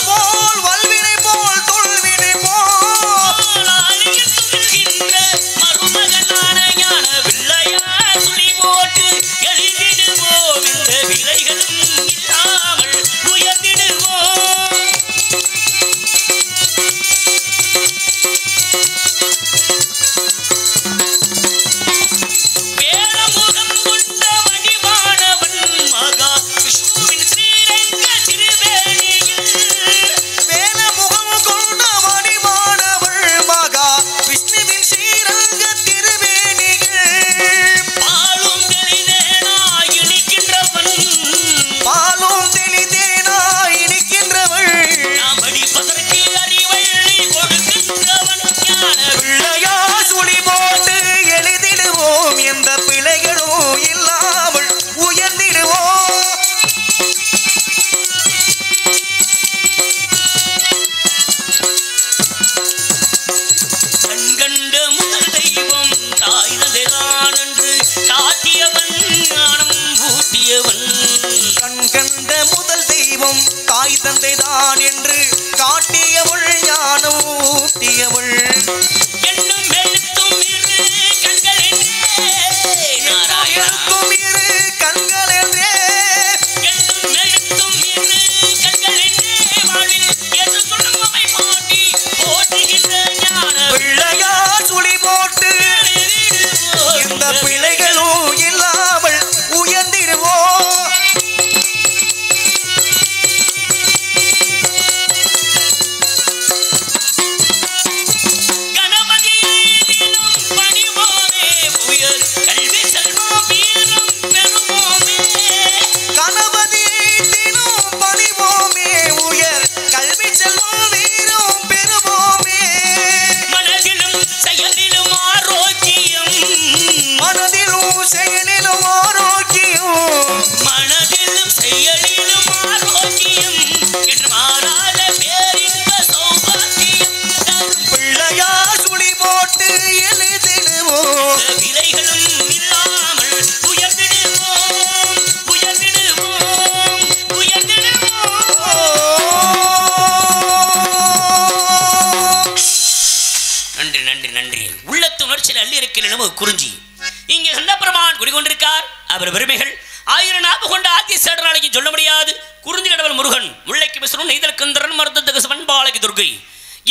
Oh தாய் தந்தை தான் என்று காட்டியவள் ஞானம் ஊட்டியவள் என்னும் எழுத்தும் இரு கண்கள் பிள்ளையார் சுழி போட்டு இந்த பிள்ளைகளும் இல்லாமல் உயர்ந்திடுவோம். குறிஞ்சி இங்கே கண்டபெருமான் குடிகொண்டிருக்கார். அவர் பெருமைகள் ஆயிரம் நாப்பு கொண்ட ஆத்தி சேடராளைக்கு சொல்ல முடியாது. குறிஞ்சி கடவுள் முருகன், முல்லைக்கு விஷ்ணு, நெய்தல் கந்தரன், மருதத்துக்கு சிவன், பாலைக்கு துர்க்கை,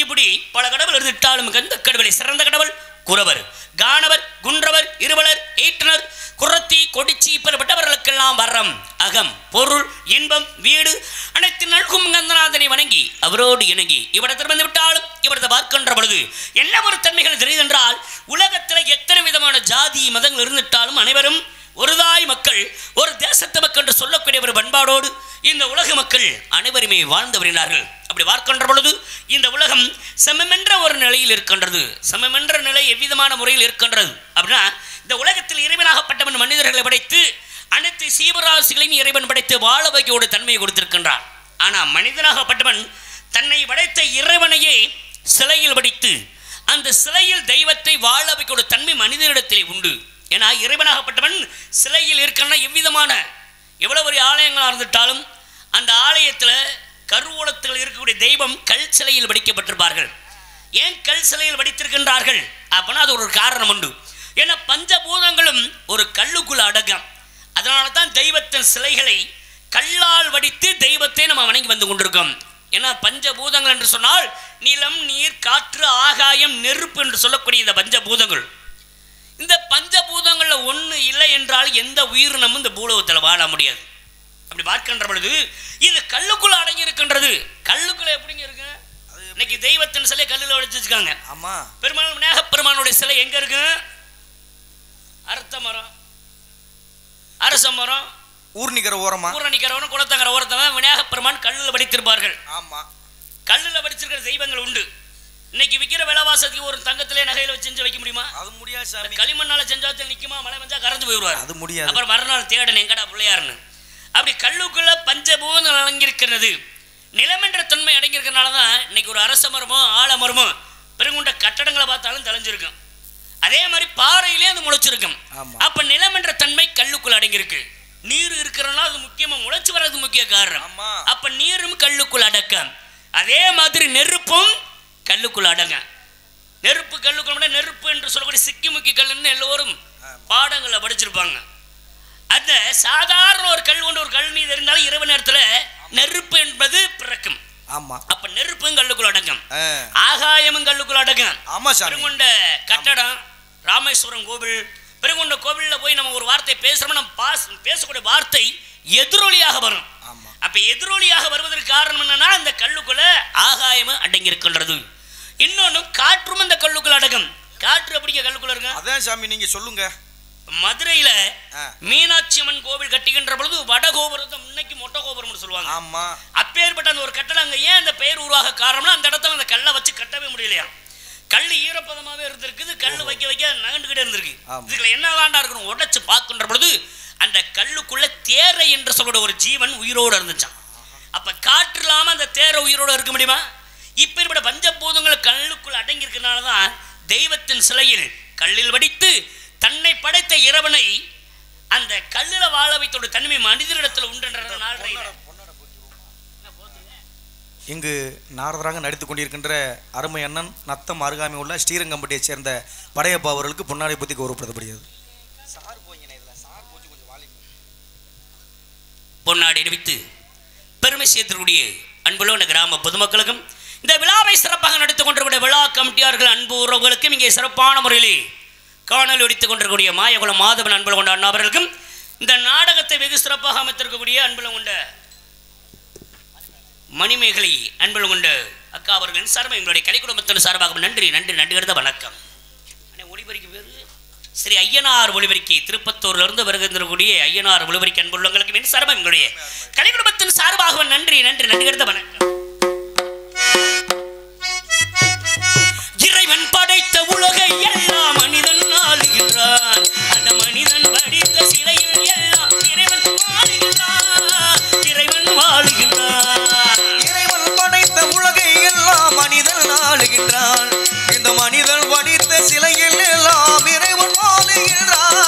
இப்படி பல கடவுள் இருந்துட்டாலும் கந்த கடவுளை சிறந்த கடவுள் குறவர், காணவர், குன்றவர், இருவலர், ஈட்டனர், குரத்தி, கொடிச்சி இப்படிப்பட்டவர்களுக்கெல்லாம் வரம், அகம், பொருள், இன்பம், வீடு அனைத்து நல்கும் கந்தநாதனை வணங்கி அவரோடு இணங்கி இவரத்தில் வந்து விட்டாலும் இவரத்தை பார்க்கின்ற பொழுது என்ன ஒரு தன்மைகள் தெரியுதென்றால், உலகத்தில் எத்தனை விதமான ஜாதி மதங்கள் இருந்துட்டாலும் அனைவரும் ஒரு தாய் மக்கள், ஒரு தேசத்து மக்கள் என்று சொல்லக்கூடிய ஒரு பண்பாடோடு இந்த உலக மக்கள் அனைவருமே வாழ்ந்து வருகிறார்கள். அப்படி பார்க்கின்ற பொழுது இந்த உலகம் சமமென்ற ஒரு நிலையில் இருக்கின்றது. சமமென்ற நிலை எவ்விதமான முறையில் இருக்கின்றது அப்படின்னா, இந்த உலகத்தில் இறைவனாகப்பட்டவன் மனிதர்களை படைத்து அனைத்து சீவராசிகளையும் இறைவன் படைத்து வாழ வைக்கோடு தன்மையை கொடுத்திருக்கின்றான். ஆனால் மனிதனாகப்பட்டவன் தன்னை படைத்த இறைவனையே சிலையில் வடித்து அந்த சிலையில் தெய்வத்தை வாழ வைக்கோடு தன்மை மனிதனிடத்திலே உண்டு. ஏன்னா இறைவனாகப்பட்டவன் சிலையில் இருக்கின்ற எவ்விதமான எவ்வளவு ஒரு ஆலயங்களாக இருந்துட்டாலும் அந்த ஆலயத்தில் கருவூலத்தில் இருக்கக்கூடிய தெய்வம் கல் சிலையில் வடிக்கப்பட்டிருப்பார்கள். ஏன் கல் சிலையில் வடித்திருக்கின்றார்கள் அப்படின்னா அது ஒரு காரணம் உண்டு. ஏன்னா பஞ்சபூதங்களும் ஒரு கல்லுக்குள்ள அடக்கம். அதனால தான் தெய்வத்தின் சிலைகளை கல்லால் வடித்து தெய்வத்தை நம்ம வணங்கி வந்து கொண்டிருக்கோம். ஏன்னா பஞ்சபூதங்கள் என்று சொன்னால் நிலம், நீர், காற்று, ஆகாயம், நெருப்பு என்று சொல்லக்கூடிய இந்த பஞ்சபூதங்கள். இந்த பஞ்சபூதங்களில் ஒன்று இல்லை என்றால் எந்த உயிரினமும் இந்த பூலோகத்தில் வாழ முடியாது. அப்படி பார்க்கின்ற பொழுது இது கல்லுக்குள்ள அடங்கி இருக்கின்றது. கல்லுக்குள்ள எப்படிங்க இருக்கு? இன்னைக்கு தெய்வத்தின் சிலை கல்லில் வடிச்சு வச்சுக்காங்க. ஆமா, பெருமாள் விநாயகப்பெருமானுடைய சிலை எங்க இருக்கு? அரச மரம், அரச மரம், ஊர்னிக்கிற ஓரமா, ஊரணிக்கிற ஓரம், குளத்தங்கிற ஓரத்தில் விநாயகப்பெருமான் கல்லில் வடித்திருப்பார்கள். ஆமா, கல்லில் வடிச்சிருக்கிற தெய்வங்கள் உண்டு. இன்னைக்கு விற்கிற விலைவாசத்துக்கு ஒரு தங்கத்திலே நகையில செஞ்சு வைக்க முடியுமா? அது முடியாது சார். களிமண்ணால செஞ்சாத்தில் நிற்குமா? மழை வந்தா கறந்து போயிடுவார். அது முடியாது. அப்புறம் மறுநாள் தேடணும் எங்கடா பிள்ளையாருன்னு. அப்படி கல்லுக்குள்ள பஞ்சபூதங்கள் அடங்கியிருக்கிறது. நிலம் என்ற தன்மை அடங்கியிருக்கிறதுனால தான் இன்னைக்கு ஒரு அரச மரமோ ஆலமரமோ பெருங்குண்ட கட்டடங்களை பார்த்தாலும் தெளிஞ்சிருக்கும். அதே மாதிரி பாறையிலே அது முளைச்சிருக்கும். அப்ப நிலம் என்ற தன்மை கல்லுக்குள்ள அடங்கியிருக்கு. நீர் இருக்கிறதுனால அது முக்கியமா முளைச்சு வர்றது முக்கிய காரணம். அப்ப நீரும் கல்லுக்குள் அடக்கம். அதே மாதிரி நெருப்பும் கல்லுக்குள் அடங்க. நெருப்பு கல்லுக்குள்ள நெருப்பு என்று சொல்லக்கூடிய சிக்கி முக்கி கல்லுன்னு எல்லோரும் பாடங்களை படிச்சிருப்பாங்க. அந்த சாதாரண ஒரு கல் கொண்டு ஒரு கல் மீது இருந்தாலும் இரவு நேரத்தில் நெருப்பு என்பது பிறக்கும். ஆமா, அப்ப நெருப்பும் கல்லுக்குள் அடங்கும், ஆகாயமும் கல்லுக்குள் அடங்கும். ஆமா சார். பெருங்கொண்ட கட்டடம், ராமேஸ்வரம் கோவில், பெருங்கொண்ட கோவிலில் போய் நம்ம ஒரு வார்த்தை பேசுறோம்னா நம்ம பேசக்கூடிய வார்த்தை எதிரொலியாக வரும். அப்ப எதிரொலியாக வருவதற்கு காரணம் என்னன்னா அந்த கல்லுக்குள்ள ஆகாயமும் அடங்கி இருக்கின்றது. இன்னொன்னு காற்றும் அந்த கல்லுக்குள்ள அடங்கும். காற்று அப்படிங்க கல்லுக்குள்ள இருக்கு. அதான் சாமி நீங்க சொல்லுங்க. மதுரையில மீனாட்சி அம்மன் கோவில் கட்டுகின்ற பொழுது வடகோபுரத்தை முன்னைக்கு மொட்டை கோபுரம் சொல்லுவாங்க. ஆமா, அப்பேற்பட்ட அந்த ஒரு கட்டடம் அங்க ஏன் அந்த பெயர் உருவாக காரணம்னா அந்த இடத்துல அந்த கல்லை வச்சு கட்டவே முடியலையா. கல் ஈரப்பதமாவே இருந்திருக்குது, கல் வைக்க வைக்க நகண்டுகிட்டே இருந்திருக்கு. இதுல என்னதாண்டா இருக்கணும் உடைச்சு பார்க்கின்ற பொழுது அந்த கல்லுக்குள்ள தேரை என்று சொல்லக்கூடிய ஒரு ஜீவன் உயிரோடு இருந்துச்சான். அப்ப காற்று இல்லாம அந்த தேரை உயிரோடு இருக்க முடியுமா? இப்ப பஞ்சபூதங்கள் கல்லுக்குள் அடங்கி இருக்கிறதுனாலதான் தெய்வத்தின் சிலையில் கல்லில் வடித்து தன்னை படைத்த இறைவனை அந்த கல்லில வாழ வைத்தோட தன்மை மனிதனிடத்தில் உண்டுன்றதுனால இங்கு நாரதராக நடித்து கொண்டிருக்கின்ற அருமை அண்ணன் நத்தம் அருகாமை உள்ள ஸ்ரீரங்கம்பட்டியை சேர்ந்த படையப்பா அவர்களுக்கு பொன்னாடை பற்றி கௌரவப்படுத்தப்படுகிறது. பொன்னாடை அறிவித்து பெருமை சேர்த்திருக்கூடிய அன்புள்ள கிராம பொதுமக்களுக்கும் இந்த விழாவை சிறப்பாக நடத்திக் கொண்டிருக்கூடிய விழா கமிட்டியார்கள் அன்பு உறவுகளுக்கும் இங்கே சிறப்பான முறையிலே காணொலி ஒடித்துக் கொண்டிருக்கக்கூடிய மாயகுலம் மாதவன் அன்புல கொண்ட அண்ணா அவர்களுக்கும் இந்த நாடகத்தை வெகு சிறப்பாக அமைத்திருக்கக்கூடிய அன்புல கொண்ட மணிமேகலை அன்புல கொண்ட அக்கா அவர்களின் சார்பாக எங்களுடைய கலை குடும்பத்தின் சார்பாக நன்றி நன்றி நன்றிகிறத வணக்கம். ஒளிபரிக்கு பேரு ஸ்ரீ ஐயனார் ஒளிபரிக்கு திருப்பத்தூர்லிருந்து வருகின்றக்கூடிய ஐயனார் ஒளிபரிக்கு அன்புள்ளவங்களுக்கு மின் சார்பாக எங்களுடைய கலை குடும்பத்தின் சார்பாக நன்றி நன்றி நன்றிகிறத வணக்கம். இறைவன் படைத்த உலகை எல்லாம் மனிதன் ஆளுகின்றான். அந்த மனிதன் படித்த சிலையில் எல்லாம் இறைவன் வாழுகின்றான். இறைவன் வாழுகின்றான். இறைவன் படைத்த உலகை எல்லாம் மனிதன் ஆளுகின்றான். இந்த மனிதன் படித்த சிலையில் எல்லாம் இறைவன் வாழுகின்றான்.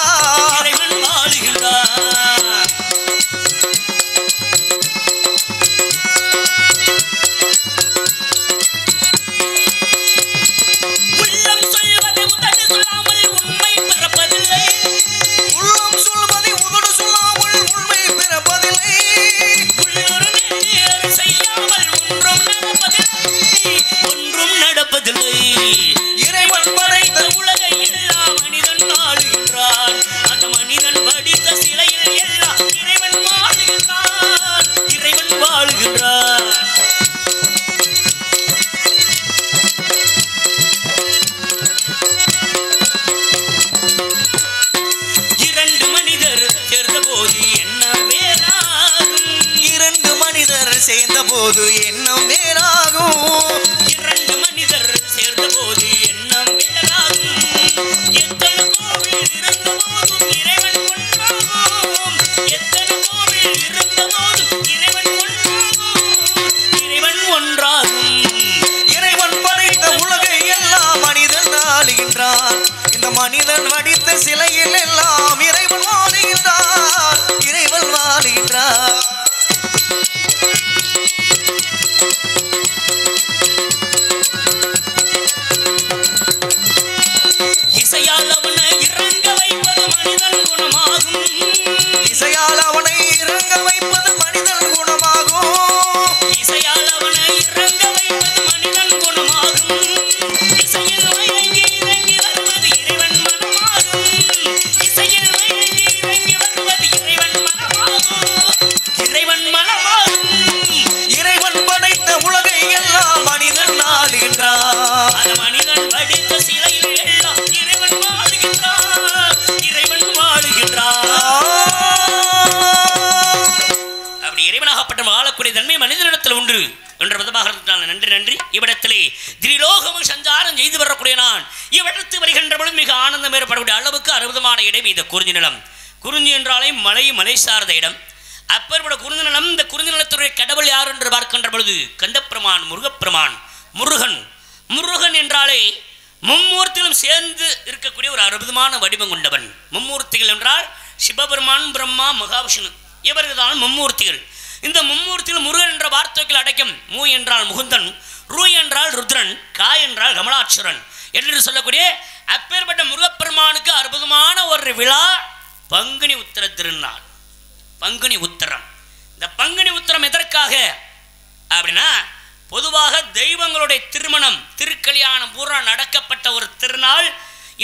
இறைவன் வாழுகின்றான். இறைவன் படைத்த உலகை எல்லாம் மனிதன் ஆளுகின்றான். அந்த மனிதன் படித்த சிலையில் எல்லாம் இறைவன் வாழுகின்றான். இறைவன் வாழுகின்றான். இரண்டு மனிதர் சேர்ந்த போது என்ன வேறாகும். இரண்டு மனிதர் சேர்ந்த போது எண்ணம் வேறாகும். இரண்டு மனிதர் சேர்ந்த போது எண்ணம் வேறாகும். எத்தனை கோவில் இருந்த போதும் இறைவன் ஒன்றாகும். எத்தனை கோவில் இருந்த போதும் இறைவன் ஒன்றாகும். இறைவன் ஒன்றாகும். இறைவன் படைத்த உலகை எல்லாம் மனிதன் ஆளுகின்றான். இந்த மனிதன் வடித்த சிலையில் எல்லாம் இறைவன் வாழுகின்றான். இறைவன் வாழுகின்றான். இசையால் அவனை இறங்க வைப்பது மனிதன் குணமாகும். இசையால் அவனை இறங்க வைப்பது மனிதன் குணமாகும். இசையால் அவனை இறங்க வைப்பது மனிதன் குணமாகும். இசையில் மயங்கி இறங்கி வருவது இறைவன் மனமாகும். இசையில் மயங்கி இறங்கி வருவது இறைவன் மனமாகும். இறைவன் மனமாகும். இறைவன் படைத்த உலகை எல்லாம் மனிதன் ஆளுகின்றான். அந்த மனிதன் படித்த சிலையில் எல்லாம் இறைவன் வாழுகின்றான். இறைவன் வாழுகின்றான். அப்படி இறைவனாகப்பட்ட வாழக்கூடிய தன்மை மனிதனிடத்தில் உண்டு என்ற விதமாக இருந்தால் நன்றி நன்றி. இவ்விடத்திலே திரிலோகமும் சஞ்சாரம் செய்து வரக்கூடிய நான் இவ்விடத்து வருகின்ற பொழுது மிக ஆனந்தம் ஏற்படக்கூடிய அளவுக்கு அற்புதமான இடம் இந்த குறிஞ்சி நிலம். குறிஞ்சி என்றாலே மலை மலை சார்ந்த இடம். அப்பேற்பட்ட குறிஞ்சி நிலம். இந்த குறிஞ்சி நிலத்துடைய கடவுள் யார் என்று பார்க்கின்ற பொழுது கந்தப்பெருமான் முருகப்பெருமான் முருகன். முருகன் என்றாலே மும்மூர்த்திகளும் சேர்ந்து இருக்கக்கூடிய ஒரு அற்புதமான வடிவம் கொண்டவன். மும்மூர்த்திகள் என்றால் சிவபெருமான் பிரம்மா மகாவிஷ்ணு இவர்கள் தான் மும்மூர்த்திகள். இந்த மும்மூர்த்திகள் முருகன் என்ற வார்த்தைகள் அடைக்கும். மூ என்றால் முகுந்தன், ரூ என்றால் ருத்ரன், கா என்றால் கமலாட்சரன் என்று சொல்லக்கூடிய அப்பேற்பட்ட முருகப்பெருமானுக்கு அற்புதமான ஒரு விழா பங்குனி உத்திர திருநாள். பங்குனி உத்திரம். இந்த பங்குனி உத்திரம் எதற்காக அப்படின்னா பொதுவாக தெய்வங்களுடைய திருமணம் திருக்கல்யாணம் பூரா நடக்கப்பட்ட ஒரு திருநாள்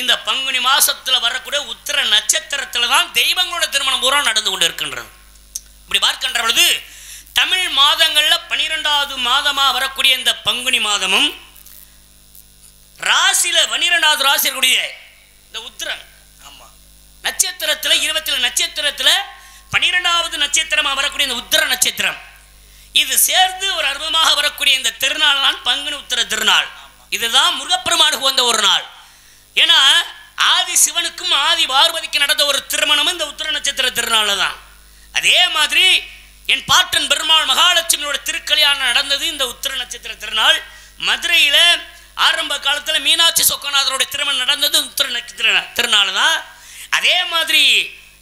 இந்த பங்குனி மாசத்துல வரக்கூடிய உத்திர நட்சத்திரத்துல தான் தெய்வங்களோட திருமணம் பூரா நடந்து கொண்டு இருக்கின்றது. இப்படி பார்க்கின்ற பொழுது தமிழ் மாதங்கள்ல 12வது மாதமா வரக்கூடிய இந்த பங்குனி மாதமும் ராசியில 12வது ராசி இருக்கக்கூடிய இந்த உத்திரம் நட்சத்திரத்துல 27 நட்சத்திரத்துல 12வது நட்சத்திரமா வரக்கூடிய இந்த உத்திர நட்சத்திரம் இது சேர்ந்து ஒரு அற்புதமாக வரக்கூடிய இந்த திருநாள் தான் பங்குனி உத்திர திருநாள். இதுதான் முருகப்பெருமானுக்கு வந்த ஒரு நாள். ஏன்னா ஆதி சிவனுக்கும் ஆதி பார்வதிக்கு நடந்த ஒரு திருமணம் இந்த உத்திர நட்சத்திர திருநாள் தான். அதே மாதிரி என் பாட்டன் பெருமாள் மகாலட்சுமியோட திருக்கல்யாணம் நடந்தது இந்த உத்திர நட்சத்திர திருநாள். மதுரையில ஆரம்ப காலத்தில் மீனாட்சி சொக்கநாதரோட திருமணம் நடந்தது உத்திர நட்சத்திர திருநாள் தான். அதே மாதிரி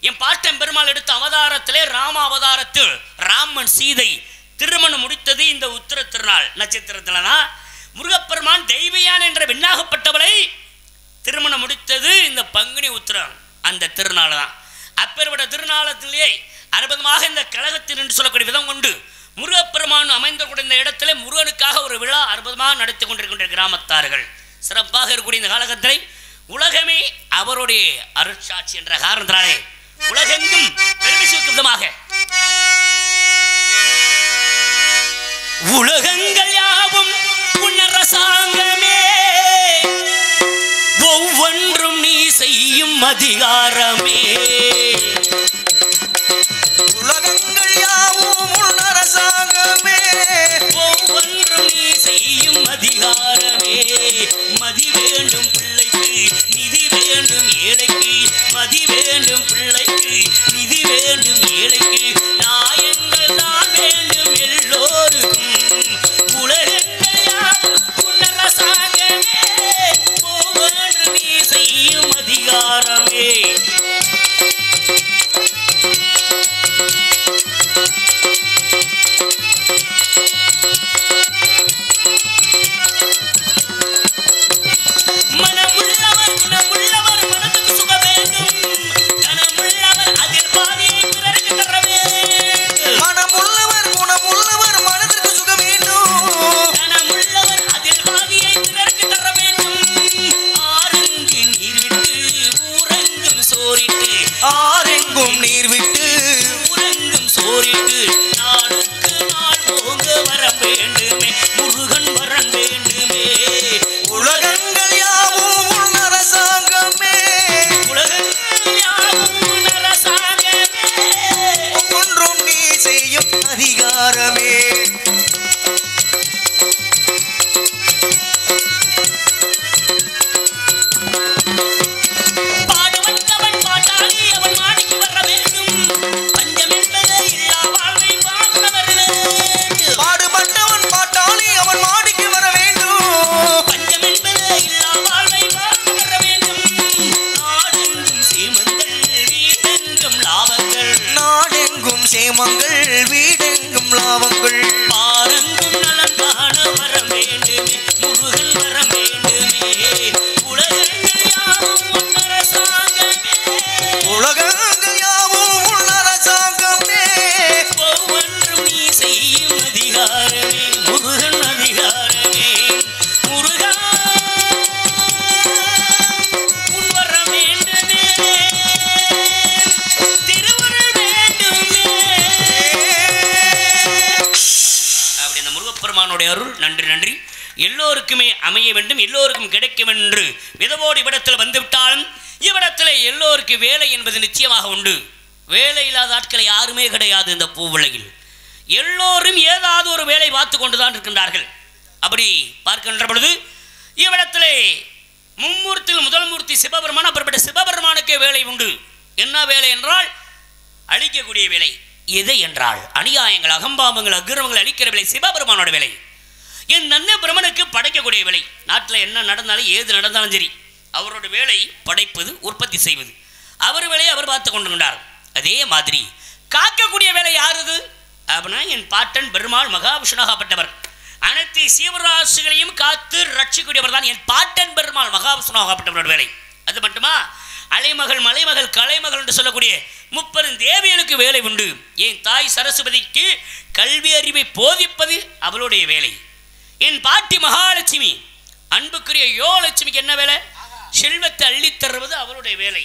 என் பாட்டன் பெருமாள் எடுத்த அவதாரத்திலே ராம அவதாரத்தில் ராமன் சீதை திருமணம் முடித்தது இந்த உத்திர திருநாள் நட்சத்திரத்துலதான். முருகப்பெருமான் தெய்வயான் என்ற பெண்ணாகப்பட்டவளை திருமணம் முடித்தது இந்த பங்குனி உத்திரம் அந்த திருநாள் தான். அப்பேற்பட்ட திருநாளத்திலேயே அற்புதமாக இந்த கழகத்தில் என்று சொல்லக்கூடிய விதம் கொண்டு முருகப்பெருமான் அமைந்த இந்த இடத்துல முருகனுக்காக ஒரு விழா அற்புதமாக நடத்தி கொண்டிருக்கின்ற கிராமத்தார்கள் சிறப்பாக இருக்கக்கூடிய இந்த காலகட்டத்தை உலகமே அவருடைய அருட்சாட்சி என்ற காரணத்தினாலே உலகெங்கும் பெருமை சேர்க்கும் விதமாக உலகங்கள் யாவும் உன்னரசாங்கமே ஒவ்வொன்றும் நீ செய்யும் அதிகாரமே. உலகங்கள் யாவும் உன்னரசாங்கமே ஒவ்வொன்றும் நீ செய்யும் அதிகாரமே. மதி வேண்டும் பிள்ளைக்கு நிதி வேண்டும் ஏழைக்கு, மதி வேண்டும் பிள்ளைக்கு நிதி வேண்டும் ஏழைக்கு, நாயங்கள் தான் வேண்டும் எல்லோருக்கும். உலகங்கள் யாவும் உன்னரசாங்கமே ஒவ்வொன்று நீ செய்யும் அதிகாரமே. ஆரெங்கும் நீர் விட்டு உறங்கும் சோரிட்டு நாளுக்கு நாள் போங்க வரம் வேண்டுமே முருகன் வரம் வேண்டுமே. உலகங்கள் யாவும் உன்னரசாங்கமே உலகங்கள் யாவும் உன்னரசாங்கமே ஒன்றும் நீ செய்யும் அதிகாரமே. சேமங்கள் வீடெங்கும் லாபங்கள் பாரங்கும் நலம் காண வரம் வேண்டுமே முருகன் வரம் வேண்டுமே. உலகங்கள் யாவும் உன்னரசாங்கமே உலகங்கள் யாவும் உன்னரசாங்கமே ஒவ்வொன்றும் நீ செய்யும் அதிகாரமே முருகன் அதிகாரமே. முருகா உன் வரம் வேண்டுமே திருவருள் வேண்டுமே. அப்படி அந்த முருகப்பெருமானுடைய அருள் நன்றி நன்றி எல்லோருக்குமே அமைய வேண்டும், எல்லோருக்கும் கிடைக்கும் என்று விதவோடு இவ்விடத்தில் வந்துவிட்டாலும் இவ்விடத்தில் எல்லோருக்கும் வேலை என்பது நிச்சயமாக உண்டு. வேலை இல்லாத ஆட்களை யாருமே கிடையாது இந்த பூவுலகில். எல்லோரும் ஏதாவது ஒரு வேலை பார்த்து கொண்டுதான் இருக்கின்றார்கள். அப்படி பார்க்கின்ற பொழுது இவ்விடத்திலே மும்மூர்த்தியில் முதல் மூர்த்தி சிவபெருமான், அப்புறப்பட்ட சிவபெருமானுக்கே வேலை உண்டு. என்ன வேலை என்றால் அழிக்கக்கூடிய வேலை. எது என்றால் அநியாயங்கள் அகம்பாவங்கள் அக்கிரமங்கள் அழிக்கிற வேலை சிவபெருமானோட வேலை. என் நன்ன பிரமனுக்கு படைக்கக்கூடிய வேலை. நாட்டில் என்ன நடந்தாலும் ஏது நடந்தாலும் சரி அவரோட வேலை படைப்பது உற்பத்தி செய்வது. அவர் வேலையை அவர் பார்த்து கொண்டிருந்தார். அதே மாதிரி காக்கக்கூடிய வேலை யாருது அப்படின்னா என் பாட்டன் பெருமாள் மகாவிஷ்ணுவாகப்பட்டவர். அனைத்து சீவராசிகளையும் காத்து ரட்சிக்கூடியவர் தான் என் பாட்டன் பெருமாள் மகாவிஷ்ணுவாகப்பட்டவரோட வேலை. அது மட்டுமா அலைமகள் மலைமகள் கலைமகள் என்று சொல்லக்கூடிய முப்பெரும் தேவியலுக்கு வேலை உண்டு. என் தாய் சரஸ்வதிக்கு கல்வி அறிவை போதிப்பது அவளுடைய வேலை. என் பாட்டி மகாலட்சுமி அன்புக்குரிய யோலட்சுமிக்கு என்ன வேலை? செல்வத்தை அள்ளித் தருவது அவளுடைய வேலை.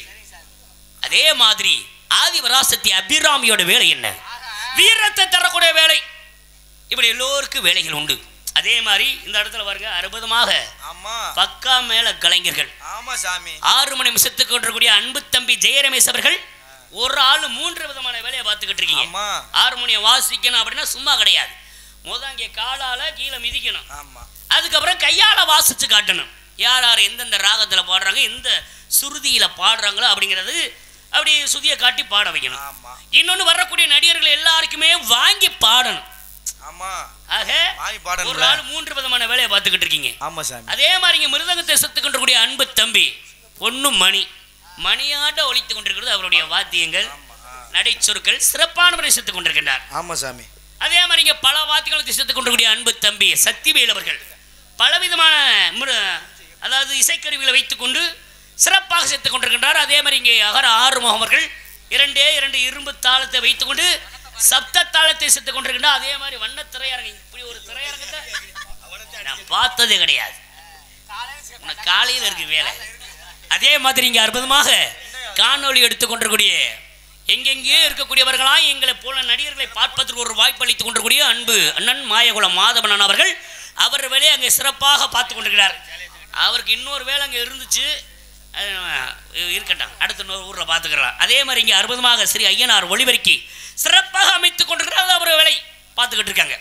அதே மாதிரி ஆதிவராசக்தி அபிராமியோட வேலை என்ன? வீரத்தை தரக்கூடிய வேலை. இப்படி எல்லோருக்கும் வேலைகள் உண்டு. அதே மாதிரி இந்த இடத்துல பாருங்க அற்புதமாக பக்கா மேல கலைஞர்கள் 6 மணி நிமிஷத்துக்கு கொண்டிருக்கூடிய அன்பு தம்பி ஜெயரமேஷ் அவர்கள் ஒரு ஆள் 3 விதமான வேலையை பார்த்துக்கிட்டு இருக்கீங்க. ஹார்மோனியம் வாசிக்கணும் அப்படின்னா சும்மா கிடையாது. முதங்க காலால கீழே மிதிக்கணும், அதுக்கப்புறம் கையால வாசிச்சு காட்டணும். யார் யார் எந்தெந்த ராகத்தில் பாடுறாங்க எந்த சுருதியில பாடுறாங்களோ அப்படிங்கிறது அப்படி சுதியை காட்டி பாட வைக்கணும். இன்னொன்று வரக்கூடிய நடிகர்கள் எல்லாருக்குமே வாங்கி பாடணும். ஒரு நாள் 3 விதமான வேலையை பார்த்துக்கிட்டு இருக்கீங்க. அதே மாதிரி இங்க மிருதங்கத்தை செத்துக்கொண்டிருக்கூடிய அன்பு தம்பி பொன்னும் மணி மணியாட்ட ஒழித்துக் கொண்டிருக்கிறது அவருடைய வாத்தியங்கள் நடைச்சொற்கள் சிறப்பான முறை செத்துக் கொண்டிருக்கின்றார். அதே மாதிரி இங்கே பல வாத்தியங்களை சேர்த்துக் கொண்டிருக்கூடிய அன்பு தம்பி சக்திவேல் அவர்கள் பலவிதமான அதாவது இசைக்கருவிகளை வைத்துக்கொண்டு சிறப்பாக சேர்த்துக் கொண்டிருக்கின்றார். அதே மாதிரி இங்கே அகர ஆறுமுகம் அவர்கள் 2 இரும்பு தாளத்தை வைத்துக்கொண்டு சப்த தாளத்தை சேர்த்துக் கொண்டிருக்கின்றார். அதே மாதிரி வண்ண திரையரங்கம், இப்படி ஒரு திரையரங்கத்தை நான் பார்த்ததே கிடையாது. காலையில் இருக்கு வேலை. அதே மாதிரி இங்கே அற்புதமாக காணொலி எடுத்துக்கொண்டிருக்கூடிய எங்கெங்கே இருக்கக்கூடியவர்களா எங்களை போல நடிகர்களை பார்ப்பதற்கு ஒரு வாய்ப்பு அளித்துக் கொண்டிருக்கூடிய அன்பு அண்ணன் மாயகுலம் மாதவன் அவர்கள் அவர் வேலையை அங்கே சிறப்பாக பார்த்து கொண்டிருக்கிறார். அவருக்கு இன்னொரு வேலை அங்கே இருந்துச்சு, இருக்கட்டும், அடுத்த ஊரில் பார்த்துக்கிறார். அதே மாதிரி இங்கே அற்புதமாக ஸ்ரீ ஐயனார் ஒளிபெருக்கி சிறப்பாக அமைத்துக் கொண்டிருக்கிறார். அவர் வேலை பார்த்துக்கிட்டு இருக்காங்க.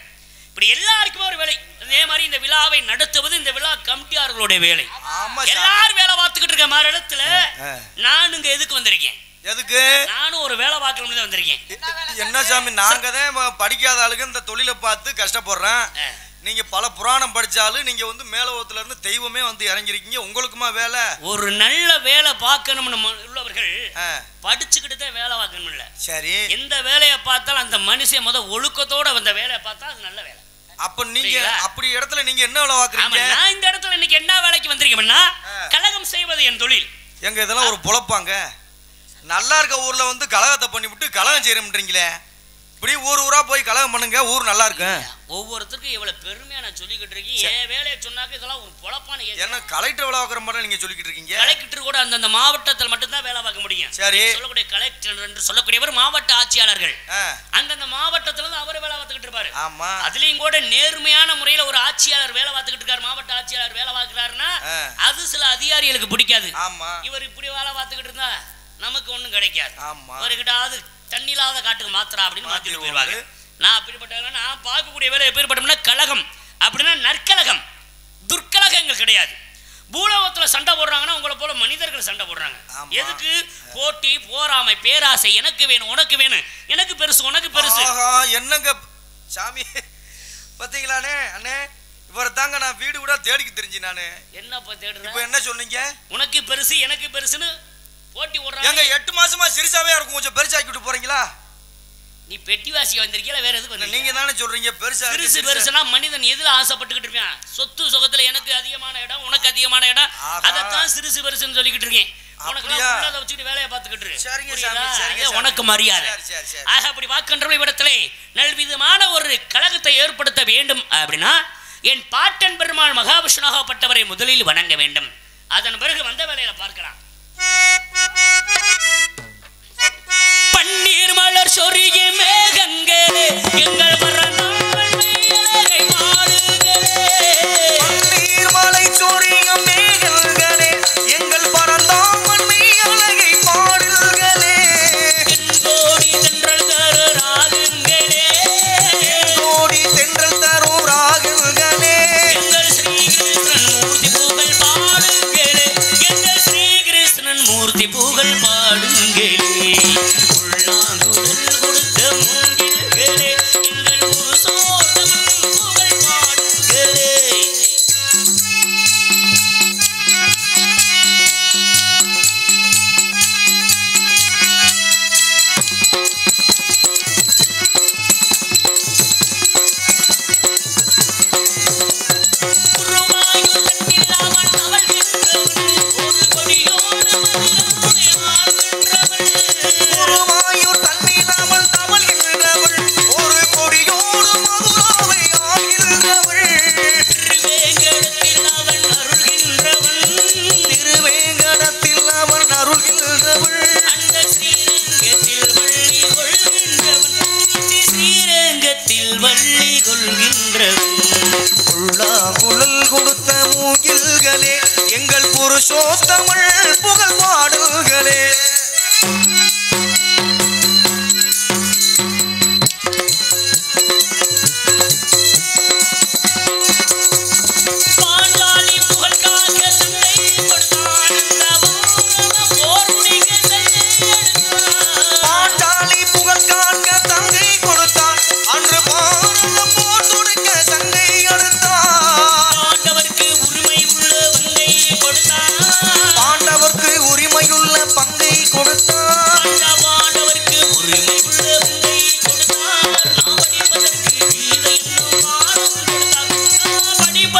இப்படி எல்லாருக்குமே ஒரு வேலை. அதே மாதிரி இந்த விழாவை நடத்துவது இந்த விழா கமிட்டியாளர்களுடைய வேலை. எல்லாரும் வேலை பார்த்துக்கிட்டு இருக்க மாதிரி இடத்துல நான் இங்க எதுக்கு வந்திருக்கேன்? எதுக்கு? நானும் ஒரு வேலை பார்க்கணும்னு தான் வந்திருக்கேன். என்ன சாமி, நாங்க தான் படிக்காத ஆளுங்க இந்த தொழிலை பார்த்து கஷ்டப்படுறேன். நீங்க பல புராணம் படிச்சாலும் நீங்க வந்து மேலோகத்துல இருந்து தெய்வமே வந்து இறங்கிருக்கீங்க. உங்களுக்குமா வேலை? ஒரு நல்ல வேலை பார்க்கணும்னு உள்ளவர்கள் படிச்சுக்கிட்டு தான் வேலை பார்க்கணும் இல்ல. சரி, எந்த வேலையை பார்த்தாலும் அந்த மனுஷன் ஒழுக்கத்தோட வந்த வேலையை பார்த்தா அது நல்ல வேலை. அப்ப நீங்க அப்படி இடத்துல நீங்க என்ன வேலை பார்க்கறீங்க? நான் இந்த இடத்துல இன்னைக்கு என்ன வேலைக்கு வந்திருக்கேன்னா கலகம் செய்வது என் தொழில். எங்க இதெல்லாம் ஒரு பொழப்பாங்க? நல்லா இருக்க ஊர்ல வந்து கலகத்தை பண்ணிவிட்டு கலகம் செய்யறீங்களே, இப்படி ஊரா போய் கலகம் பண்ணுங்க, ஊர் நல்லா இருக்கும். ஒவ்வொருத்தருக்கும் இவ்வளவு பெருமையா நான் சொல்லிக்கிட்டு இருக்கேன். என் வேலையை சொன்னாக்க இதெல்லாம் ஒரு பொழப்பான என்ன கலெக்டர் வேலை பார்க்குற மாதிரி நீங்க சொல்லிக்கிட்டு இருக்கீங்க? கலெக்டர் கூட அந்தந்த மாவட்டத்தில் மட்டும்தான் வேலை பார்க்க முடியும். சரி, சொல்லக்கூடிய கலெக்டர் என்று சொல்லக்கூடியவர் மாவட்ட ஆட்சியாளர்கள் அந்தந்த மாவட்டத்துல இருந்து அவர் வேலை பார்த்துக்கிட்டு இருப்பாரு. ஆமா, அதுலயும் கூட நேர்மையான முறையில ஒரு ஆட்சியாளர் வேலை பார்த்துக்கிட்டு இருக்காரு, மாவட்ட ஆட்சியாளர் வேலை பார்க்கிறாருன்னா அது சில அதிகாரிகளுக்கு பிடிக்காது. ஆமா, இவர் இப்படி வேலை பார்த்துக்கிட்டு இருந்தா நமக்கு ஒண்ணும் கிடைக்காது. ஆமா, இவர்கிட்ட அது தண்ணியில்லாத காட்டுக்கு மாத்திரா அப்படின்னு மாத்திட்டு போயிருவாங்க. நான் அப்படிப்பட்ட நான் பார்க்கக்கூடிய வேலை எப்படிப்பட்டோம்னா கலகம் அப்படின்னா நற்கலகம், துர்க்கலகங்கள் கிடையாது. பூலோகத்துல சண்டை போடுறாங்கன்னா உங்களை போல மனிதர்கள் சண்டை போடுறாங்க. எதுக்கு? போட்டி, போராமை, பேராசை, எனக்கு வேணும் உனக்கு வேணும், எனக்கு பெருசு உனக்கு பெருசு. என்னங்க சாமி பாத்தீங்களானே அண்ணே, இவர் தாங்க நான் வீடு கூட தேடிக்கு தெரிஞ்சு நானு. என்னப்பா தேடுற? இப்ப என்ன சொன்னீங்க? உனக்கு பெருசு எனக்கு பெருசுன்னு போட்டி ஓடுறாங்க. எங்க 8 மாசமா சிறுசாவே இருக்கும், கொஞ்சம் பெருசாக்கிட்டு போறீங்களா? நீ பெட்டிவாசி வந்திருக்கீல, வேற எதுக்கு வந்தீங்க? நீங்க தானே சொல்றீங்க பெருசா பெருசு பெருசுனா மனிதன் எதுல ஆசைப்பட்டுக்கிட்டு இருக்கான்? சொத்து சுகத்துல எனக்கு அதிகமான இடம் உனக்கு அதிகமான இடம், அதைத்தான் சிறுசு பெருசுன்னு சொல்லிக்கிட்டு இருக்கேன். உனக்கு வச்சுட்டு வேலையை பார்த்துக்கிட்டு இருக்கு, உனக்கு மரியாதை. ஆக அப்படி வாக்கின்ற இடத்திலே நல்விதமான ஒரு கழகத்தை ஏற்படுத்த வேண்டும் அப்படின்னா என் பாட்டன் பெருமாள் மகாவிஷ்ணுவாகப்பட்டவரை முதலில் வணங்க வேண்டும். அதன் பிறகு வந்த வேலையில பார்க்கலாம். பன்னீர் மலர் சொரிய மேகங்களே எங்கள் பன்னீர் மலை சொரிய மேகங்களே எங்கள் பரந்தாமன் அழகை பாடுங்களே, கோடி தென்றல் தரு ராகங்களே, கோடி தென்றல் தரு ராகங்களே, எங்கள் ஸ்ரீகிருஷ்ணன் மூர்த்தி புகழ் பாடுங்களே, எங்கள் ஸ்ரீகிருஷ்ணன் மூர்த்தி புகழ் பாடுங்களே, உள்ளாங்குழல் கொடுத்த மூங்கில்களே எங்கள் புருஷோத்தமன் புகழ் பாடுங்களே. எங்கள் புருஷோத்தமள் புகழ் பாடுகளே.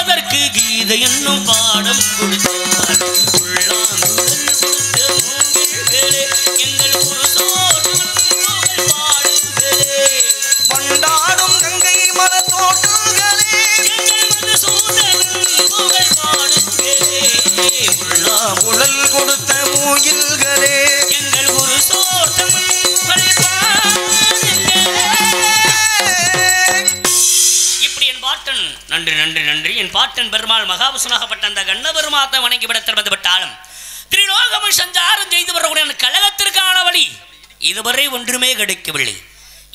படிப்பதற்கு கீதை என்னும் பாடம் கொடுத்தார். உள்ளாங்குழல் கொடுத்த மூங்கில்களே எங்கள் புருஷோடும் பாடுங்களே, கொண்டாடும் கங்கை மலத்தோட்டுகளே எங்கள் மதுசூதனன் புகழ் பாடுங்களே. உள்ளாங்குழல் கொடுத்த மூங்கில்களே எங்கள் புருஷோடும் புகழ் பாடுங்களே. இப்படி என் பாட்டன் நன்றி நன்றி நன்றி என் பாட்டன் பெருமாள் மகாபுசனாகப்பட்ட அந்த கண்ண பெருமாத்தை வணங்கி விடத்தில் வந்துவிட்டாலும் திரிலோகமும் சஞ்சாரம் செய்து வரக்கூடிய கழகத்திற்கான வழி இதுவரை ஒன்றுமே கிடைக்கவில்லை.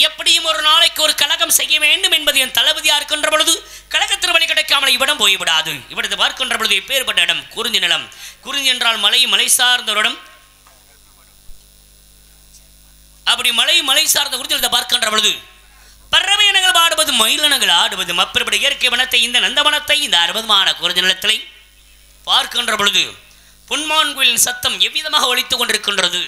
எப்படியும் ஒரு நாளைக்கு ஒரு கழகம் செய்ய வேண்டும் என்பது என் தளபதியா இருக்கின்ற பொழுது கழகத்திற்கு வழி கிடைக்காமல் இவ்விடம் போய்விடாது. இவ்விடத்தை பார்க்கின்ற பொழுது எப்பேற்பட்ட இடம் குறிஞ்சி நிலம். குறிஞ்சி என்றால் மலை, மலை சார்ந்த ஒரு இடம். அப்படி மலை சார்ந்த குறிஞ்சி பார்க்கின்ற பொழுது பறவை இனங்கள் பாடுவது, மயிலினங்கள் ஆடுவது, மப்பிரபடி இயற்கை வனத்தை இந்த நந்தவனத்தை இந்த அற்புதமான குறிஞ்சி நிலத்திலே பார்க்கின்ற பொழுது பொன்மான் கோயிலின் சத்தம் எவ்விதமாக ஒலித்துக் கொண்டிருக்கின்றது.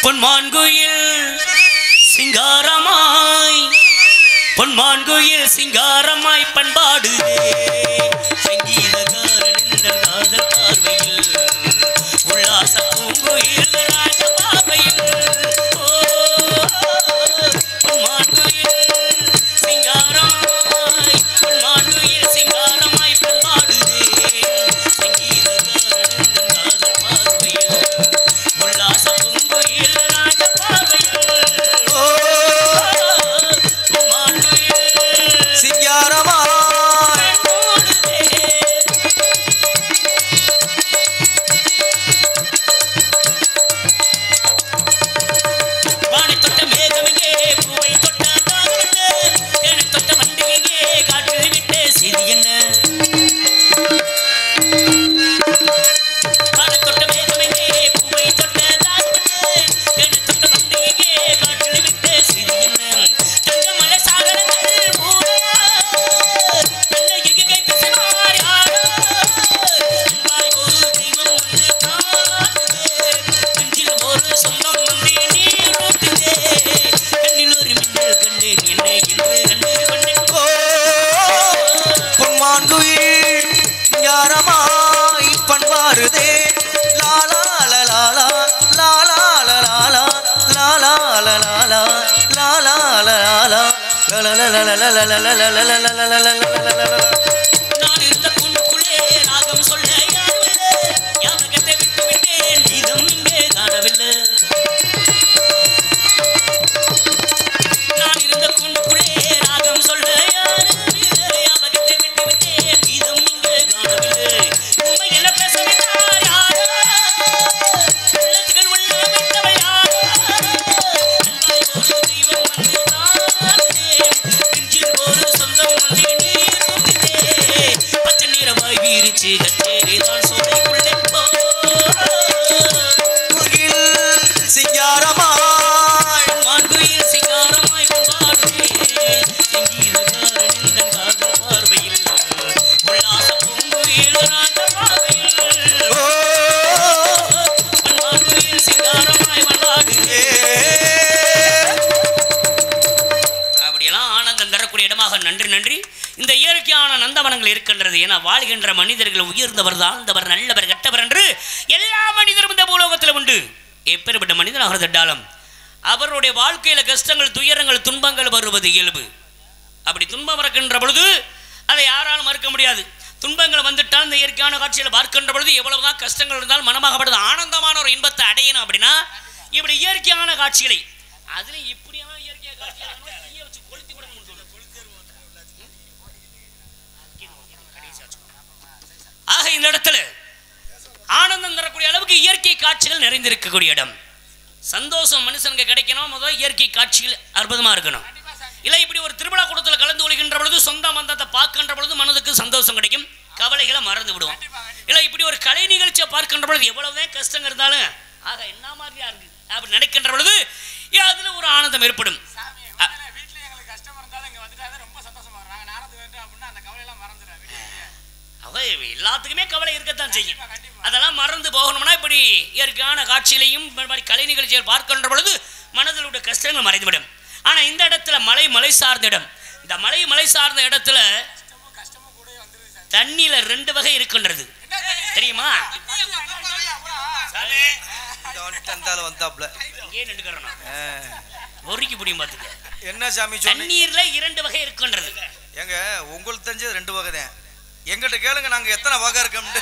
பொன்மான் கோயில் சிங்காரமாய், பொன்மான் கோயில் சிங்காரமாய் பண்பாடுதே சங்கீதகாரன் இந்த காதல் பார்வையில் உல்லாச பூங்கோயில் ராஜ பார்வையில். பொன்மான் கோயில் சிங்காரமாய், பொன்மான் கோயில் சிங்காரமாய் பண்பாடுதே சங்கீதகாரன் இந்த காதல் பார்வையில் உல்லாச பூங்கோயில் ராஜ பார்வையில். பொன்மான் கோயில் சிங்காரமா நான் இருந்த கூண்டுக்குள்ளே ராகம் சொல்ல யாருமில்லை, யாபகத்தை விட்டு விட்டேன் இதம் இங்கே காணவில்லை. நான் இருந்த கூண்டுக்குள்ளே ராகம் சொல்ல யாருமில்லை, யாபகத்தை விட்டு விட்டேன் இதம் இங்கே காணவில்லை. உண்மை என்ன பேச வைத்தார் யாரோ, உள்ளத்துகள் உள்ள வைத்தவள் யாரோ, அன்பாய் ஒரு தெய்வம் வந்து தானே நெஞ்சில் ஒரு சொந்தம் வந்து நீர் ஊற்றிதே பச்சை நிறமாய் வீரிச்சு கச்சேரி தான் சோலைக்குள்ளே சிங்காரமாய் மான்குயில் சிங்காரமாய் கொண்டாடுவே சங்கீதகாரன் இந்த காதல் பார்வையில் உல்லாச பூங்குயில் ராஜ பார்வையில் மான்குயில் சிங்காரமாய் கொண்டாடுவே. அப்படியெல்லாம் ஆனந்தம் தரக்கூடிய இடமாக நன்றி நன்றி இந்த இயற்கையான நந்தவனங்கள் இருக்கின்றது. ஏன்னா வாழ்கின்ற மனிதர்கள் உயர்ந்தவர், தாழ்ந்தவர், நல்லவர், கெட்டவர் என்று எல்லா மனிதரும் இந்த பூலோகத்தில் உண்டு. எப்பேற்பட்ட மனிதனாக இருந்தாலும் அவருடைய வாழ்க்கையில கஷ்டங்கள், துயரங்கள், துன்பங்கள் வருவது இயல்பு. அப்படி துன்பம் இருக்கின்ற பொழுது அதை யாராலும் மறுக்க முடியாது. துன்பங்கள் வந்துட்டால் இந்த இயற்கையான காட்சிகளை பார்க்கின்ற பொழுது எவ்வளவுதான் கஷ்டங்கள் இருந்தாலும் மனமாகப்படுது ஆனந்தமான ஒரு இன்பத்தை அடையணும். அப்படின்னா இப்படி இயற்கையான காட்சிகளை அதுல இப்படியான இயற்கையான காட்சிகளை வச்சு கொளுத்தி விட முடியும். ஆக இந்த இடத்துல ஆனந்தம் தரக்கூடிய அளவுக்கு இயற்கை காட்சிகள் நிறைந்திருக்கக்கூடிய இடம். சந்தோஷம் மனுஷனுக்கு கிடைக்கணும், முதல் இயற்கை காட்சிகள் அற்புதமா இருக்கணும். இல்லை இப்படி ஒரு திருவிழா கூட்டத்தில் கலந்து கொள்கின்ற பொழுது சொந்த பந்தத்தை பார்க்கின்ற பொழுது மனதுக்கு சந்தோஷம் கிடைக்கும், கவலைகளை மறந்து விடுவோம். இல்லை இப்படி ஒரு கலை நிகழ்ச்சியை பார்க்கின்ற பொழுது எவ்வளவுதான் கஷ்டம் இருந்தாலும் ஆக என்ன மாதிரியா இருக்கு அப்படி நினைக்கின்ற பொழுது அதுல ஒரு ஆனந்தம் ஏற்படும். எல்லாத்துக்குமே கவலை இருக்கத்தான் செய்யும். அதெல்லாம் மறந்து போகணும்னா இப்படி இப்படி இயற்கையான காட்சியிலையும் இந்த மாதிரி கலை நிகழ்ச்சிகள் பார்க்கின்ற பொழுது மனதில் உள்ள கஷ்டங்கள் மறைந்துவிடும். ஆனால் இந்த இடத்துல மலை சார்ந்த இடம். இந்த மலை சார்ந்த இடத்துல தண்ணியில 2 வகை இருக்கின்றது தெரியுமா? என்ன சாமி தண்ணீர்ல 2 வகை இருக்கின்றது. எங்க உங்களுக்கு தெரிஞ்சது 2 வகை தான். எங்கிட்ட கேளுங்க நாங்க எத்தனை வகை இருக்குன்னு.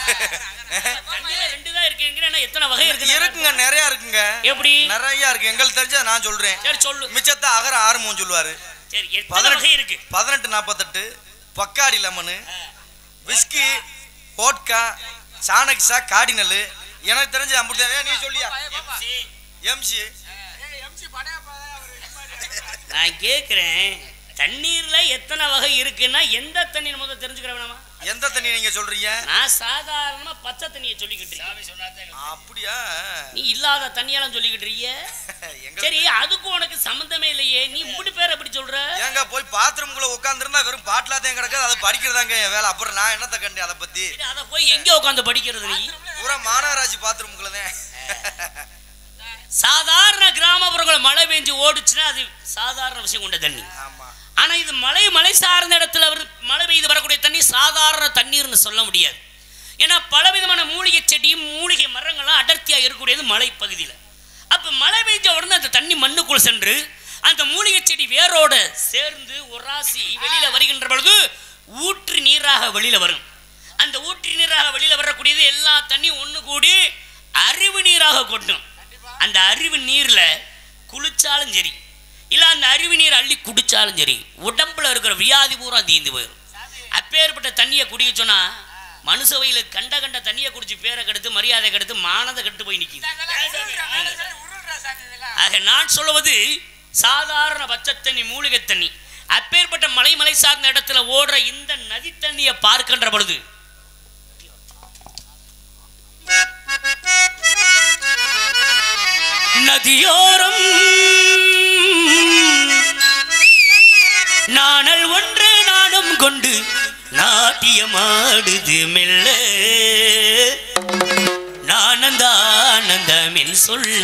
தண்ணியில 2 தான் இருக்குங்க. எத்தனை வகை இருக்கு? இருக்குங்க, நிறைய இருக்குங்க. எப்படி? நிறைய இருக்கு. எங்களுக்கு தெரிஞ்ச நான் சொல்றேன். சரி சொல்லு. மிச்சத்தை அகர ஆறுமும் சொல்லுவாரு. சரி எத்தனை வகை இருக்கு? 1848 பக்காடி லெமனு, விஸ்கி, வோட்கா, சாணக்ஸா, கார்டினல். எனக்கு தெரிஞ்ச அப்படிதான். நீ சொல்லியா? எம்சி. நான் கேக்குறேன் தண்ணீர்ல எத்தனை வகை இருக்குன்னா எந்த தண்ணி நம்ம தெரிஞ்சுக்கிற வேணாமா? எந்த தண்ணி நீங்க சொல்றீங்க? நான் சாதாரணமா பச்சை தண்ணியை சொல்லிக்கிட்டு இருக்கேன். அப்படியா? நீ இல்லாத தண்ணியெல்லாம் சொல்லிக்கிட்டு இருக்கிய. சரி அதுக்கு உனக்கு சம்பந்தமே இல்லையே, நீ இப்படி பேர் எப்படி சொல்ற? ஏங்க போய் பாத்ரூம்குள்ள உட்கார்ந்திருந்தா வெறும் பாட்டிலாதான் கிடக்குது, அதை படிக்கிறதாங்க என் வேலை. அப்புறம் நான் என்னத்த கண்டேன் அதை பத்தி? அதை போய் எங்க உட்காந்து படிக்கிறது? நீ பூரா மாநகராட்சி பாத்ரூம்குள்ளதான். சாதாரண கிராமப்புறங்கள் மழை பெஞ்சு ஓடுச்சுன்னா அது சாதாரண விஷயம் கொண்ட தண்ணி. ஆனா இது மலை சார்ந்த இடத்துல மழை பெய்து வரக்கூடிய தண்ணி சாதாரண தண்ணீர்னு சொல்ல முடியாது. ஏன்னா பலவிதமான மூலிகை செடியும் மூலிகை மரங்களும் அடர்த்தியா இருக்கக்கூடியது மலை பகுதியில். அப்ப மழை பெய்ஞ்ச உடனே அந்த தண்ணி மண்ணுக்குள் சென்று அந்த மூலிகை செடி வேரோட சேர்ந்து உராசி வெளியில வருகின்ற பொழுது ஊற்று நீராக வெளியில வரும். அந்த ஊற்று நீராக வெளியில வரக்கூடியது எல்லா தண்ணியும் ஒண்ணு கூடி அறிவு நீராக கொட்டும். அந்த அறிவு நீர்ல குளிச்சாலும் சரி இல்ல அந்த அறிவு நீர் அள்ளி குடிச்சாலும் சரி உடம்புல இருக்கிற வியாதி பூரா தீந்து போயிடும். அப்பேற்பட்ட தண்ணியை குடிக்க சொன்னா மனுஷவையில கண்ட தண்ணியை குடிச்சு பேரை கெடுத்து மரியாதை கெடுத்து மானதை கெடுத்து போய் நிற்கிது. ஆக நான் சொல்லுவது சாதாரண பச்சை தண்ணி மூலிகை தண்ணி. அப்பேற்பட்ட மலை சார்ந்த இடத்துல ஓடுற இந்த நதி தண்ணியை பார்க்கின்ற பொழுது நதியோரம் நாணல் ஒன்று நாடும் கொண்டு நாட்டியமாடுது மெல்ல நானந்தானந்தமின் சொல்ல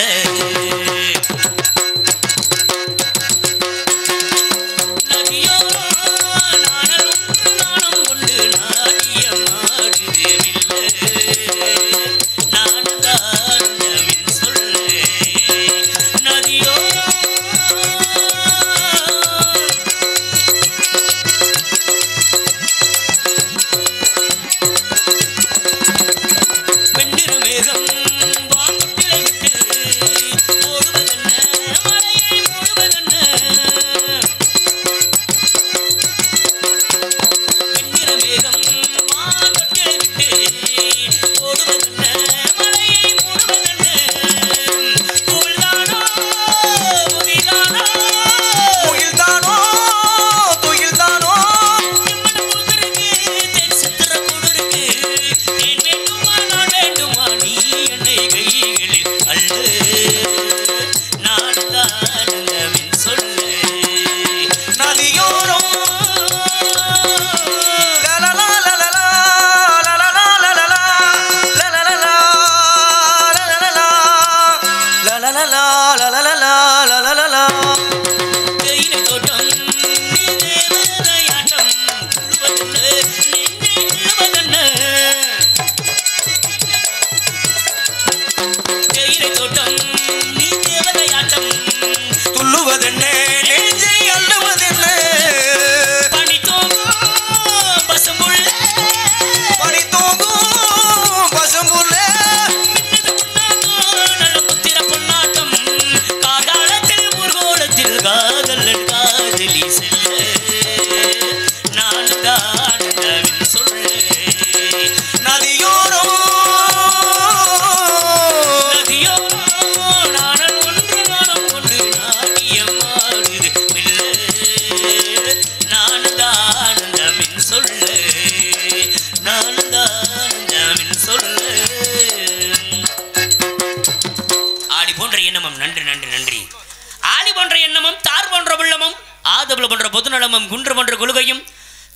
குன்று போன்ற கொள்கையும்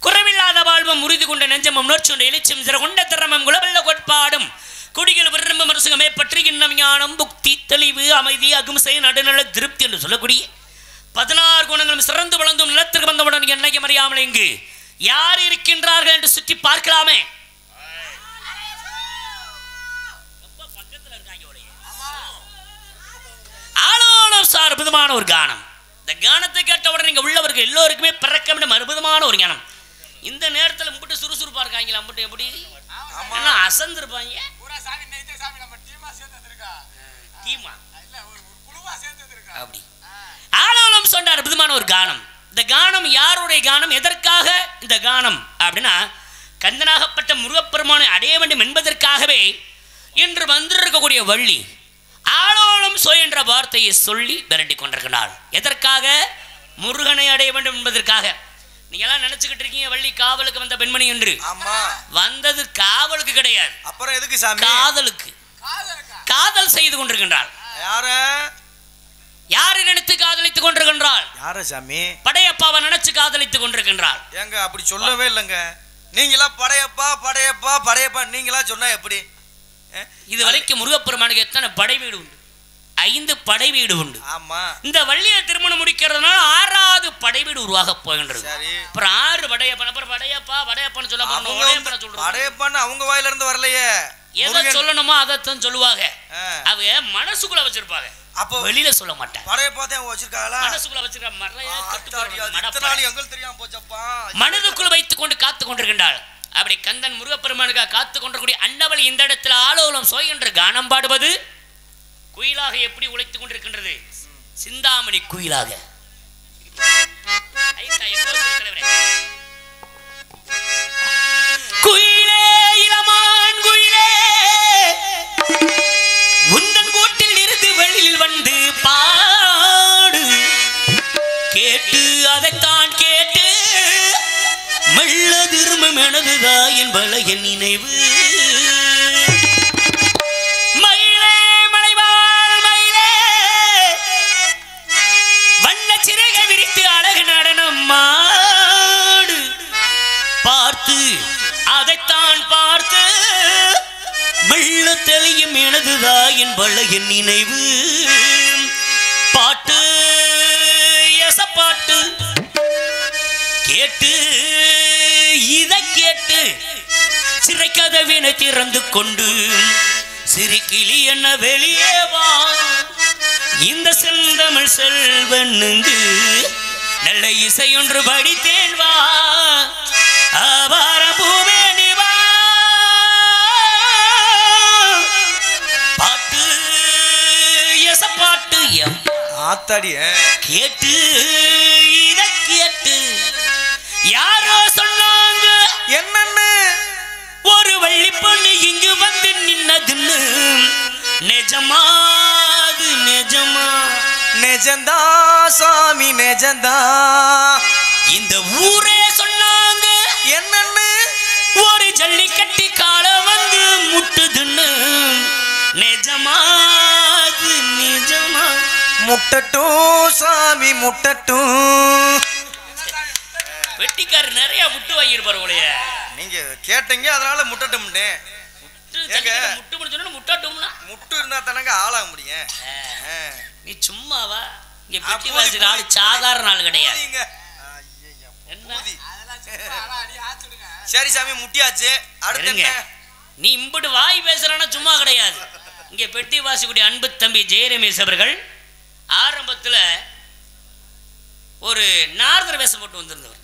குறைவில்லாத வாழ்வும் உறுதி கொண்ட நெஞ்சமும் நோச்சுண்ட எழுச்சும் சிற கொண்ட திறமும் குலவல்ல கோட்பாடும் குடிகள் விரும்ப மனசுகமே பற்றி இன்னம் ஞானம் புக்தி தெளிவு அமைதி அகும்சை நடுநல திருப்தி என்று சொல்லக்கூடிய 16 குணங்களும் சிறந்து வளர்ந்தும் நிலத்திற்கு வந்தவுடன் என்னையும் அறியாமல் இங்கு யார் இருக்கின்றார்கள் என்று சுற்றி பார்க்கலாமே. ஆளோளம் சார் அற்புதமான ஒரு கானம். இந்த கானத்தை கேட்டவுடன் நீங்க உள்ளவர்கள் எல்லோருக்குமே பிறக்க வேண்டும் அற்புதமான ஒரு ஞானம். இந்த நேரத்தில் மும்பிட்டு சுறுசுறுப்பா இருக்காங்களா? மும்பிட்டு எப்படி அசந்திருப்பாங்க. அப்படி ஆளோளம் சொன்ன அற்புதமான ஒரு கானம். இந்த கானம் யாருடைய கானம்? எதற்காக இந்த கானம் அப்படின்னா கந்தனாகப்பட்ட முருகப்பெருமானை அடைய வேண்டும் என்பதற்காகவே இன்று வந்திருக்கக்கூடிய வள்ளி ஆளோளம் சோ என்ற வார்த்தையை சொல்லி விரட்டி கொண்டிருக்கிறாள். எதற்காக? முருகனை அடைய வேண்டும் என்பதற்காக. நீங்க எல்லாம் நினைச்சுக்கிட்டு இருக்கீங்க வள்ளி காவலுக்கு வந்த பெண்மணி என்று. வந்தது காவலுக்கு கிடையாது. அப்புறம் எதுக்கு சாமி? காதலுக்கு. காதல் செய்து கொண்டிருக்கின்றாள். யாரை நினைத்து காதலித்துக் கொண்டிருக்கின்றாள்? யார சாமி? படையப்பாவை நினைச்சு காதலித்துக் கொண்டிருக்கின்றாள். ஏங்க அப்படி சொல்லவே இல்லைங்க. நீங்களா படையப்பா படையப்பா படையப்பா நீங்களா சொன்னா எப்படி? இது வரைக்கும் முருகப்பெருமானுக்கு எத்தனை படை வீடு உண்டு? 5 படை வீடு உண்டு. ஆமா. இந்த வள்ளியை திருமணம் முடிக்கிறதுனால 6வது படை வீடு உருவாக போகின்றது. அப்புறம் 6 படையப்பா அப்புறம் படையப்பா படையப்பான்னு சொல்ல போறோம். படையப்பான்னு அவங்க வாயில இருந்து வரலையே. எதை சொல்லணுமோ அதைத்தான் சொல்லுவாங்க. அவங்க மனசுக்குள்ள வச்சிருப்பாங்க. அப்போ வெளியில சொல்ல மாட்டாங்க. படையப்பா தான் வச்சிருக்காங்களா? மனசுக்குள்ள வச்சிருக்க மறையா கட்டுப்பாடு எங்களுக்கு தெரியாம போச்சப்பா. மனதுக்குள்ள வைத்துக் கொண்டு காத்து கொண்டிருக்கின்றாள். அப்படி கந்தன் முருகப்பெருமானுக்காக காத்து கொண்டிருக்கூடிய அண்டவள் இந்த இடத்துல ஆலோலம் சோய் என்ற கானம் பாடுவது குயிலாக எப்படி உழைத்துக் கொண்டிருக்கின்றது? சிந்தாமணி குயிலாக. குயிலே இளமான் குயிலே உந்தன் கோட்டில் இருந்து வெளியில் வந்து பாடு கேட்டு அதைத்தான் கேட்டு மெல்ல திரும்பும் எனதுதான் என் பழைய நினைவு. மயிலே மலைவாழ் மயிலே வண்ண சிறையை விரித்து அழகு நடனம் மாடு பார்த்து அதைத்தான் பார்த்து மெல்ல தெளியும் எனதுதான் என் பழைய நினைவு. பாட்டு எசப்பாட்டு கேட்டு இதை கேட்டு சிறை கதவினை திறந்து கொண்டு சிறுகிளி என்ன வெளியே வா இந்த செந்தமிழ் செல்வனுங்கு நல்ல இசையொன்று படித்தேன் வா ஆபார பூவே நீ வா. பாட்டு எசப்பாட்டு ஆத்தாடிய கேட்டு இதை கேட்டு யாரோ சொன்னாங்க என்னன்னு ஒரு வள்ளி பொண்ணு இங்கு வந்து நின்னதுன்னு. நிஜமாது நிஜமா? நிஜந்தா சாமி நிஜந்தா. இந்த ஊரே சொன்னாங்க என்னன்னு ஒரு ஜல்லிக்கட்டி கால வந்து முட்டுதுன்னு. நிஜமாது நிஜமா? முட்டட்டும் சாமி முட்டட்டும். வெட்டிக்காரர் நிறைய முட்டு வாங்கிருப்பாரு உடைய. நீங்க கேட்டீங்க அதனால முட்டட்டும். முட்டு முடிஞ்சோன்னு முட்டட்டும்னா முட்டு இருந்தா தானங்க ஆளாக முடியும். நீ சும்மாவா? இங்க பெட்டி வாசிக்கிற ஆளு சாதாரண ஆள் கிடையாது. சரி சாமி முட்டியாச்சு. அடுத்து நீ இம்புட்டு வாய் பேசுறானா சும்மா கிடையாது. இங்க பெட்டி வாசிக்கூடிய அன்பு தம்பி ஜெயரமேஷ் அவர்கள் ஆரம்பத்துல ஒரு நாரதர் வேஷம் போட்டு வந்திருந்தவர்.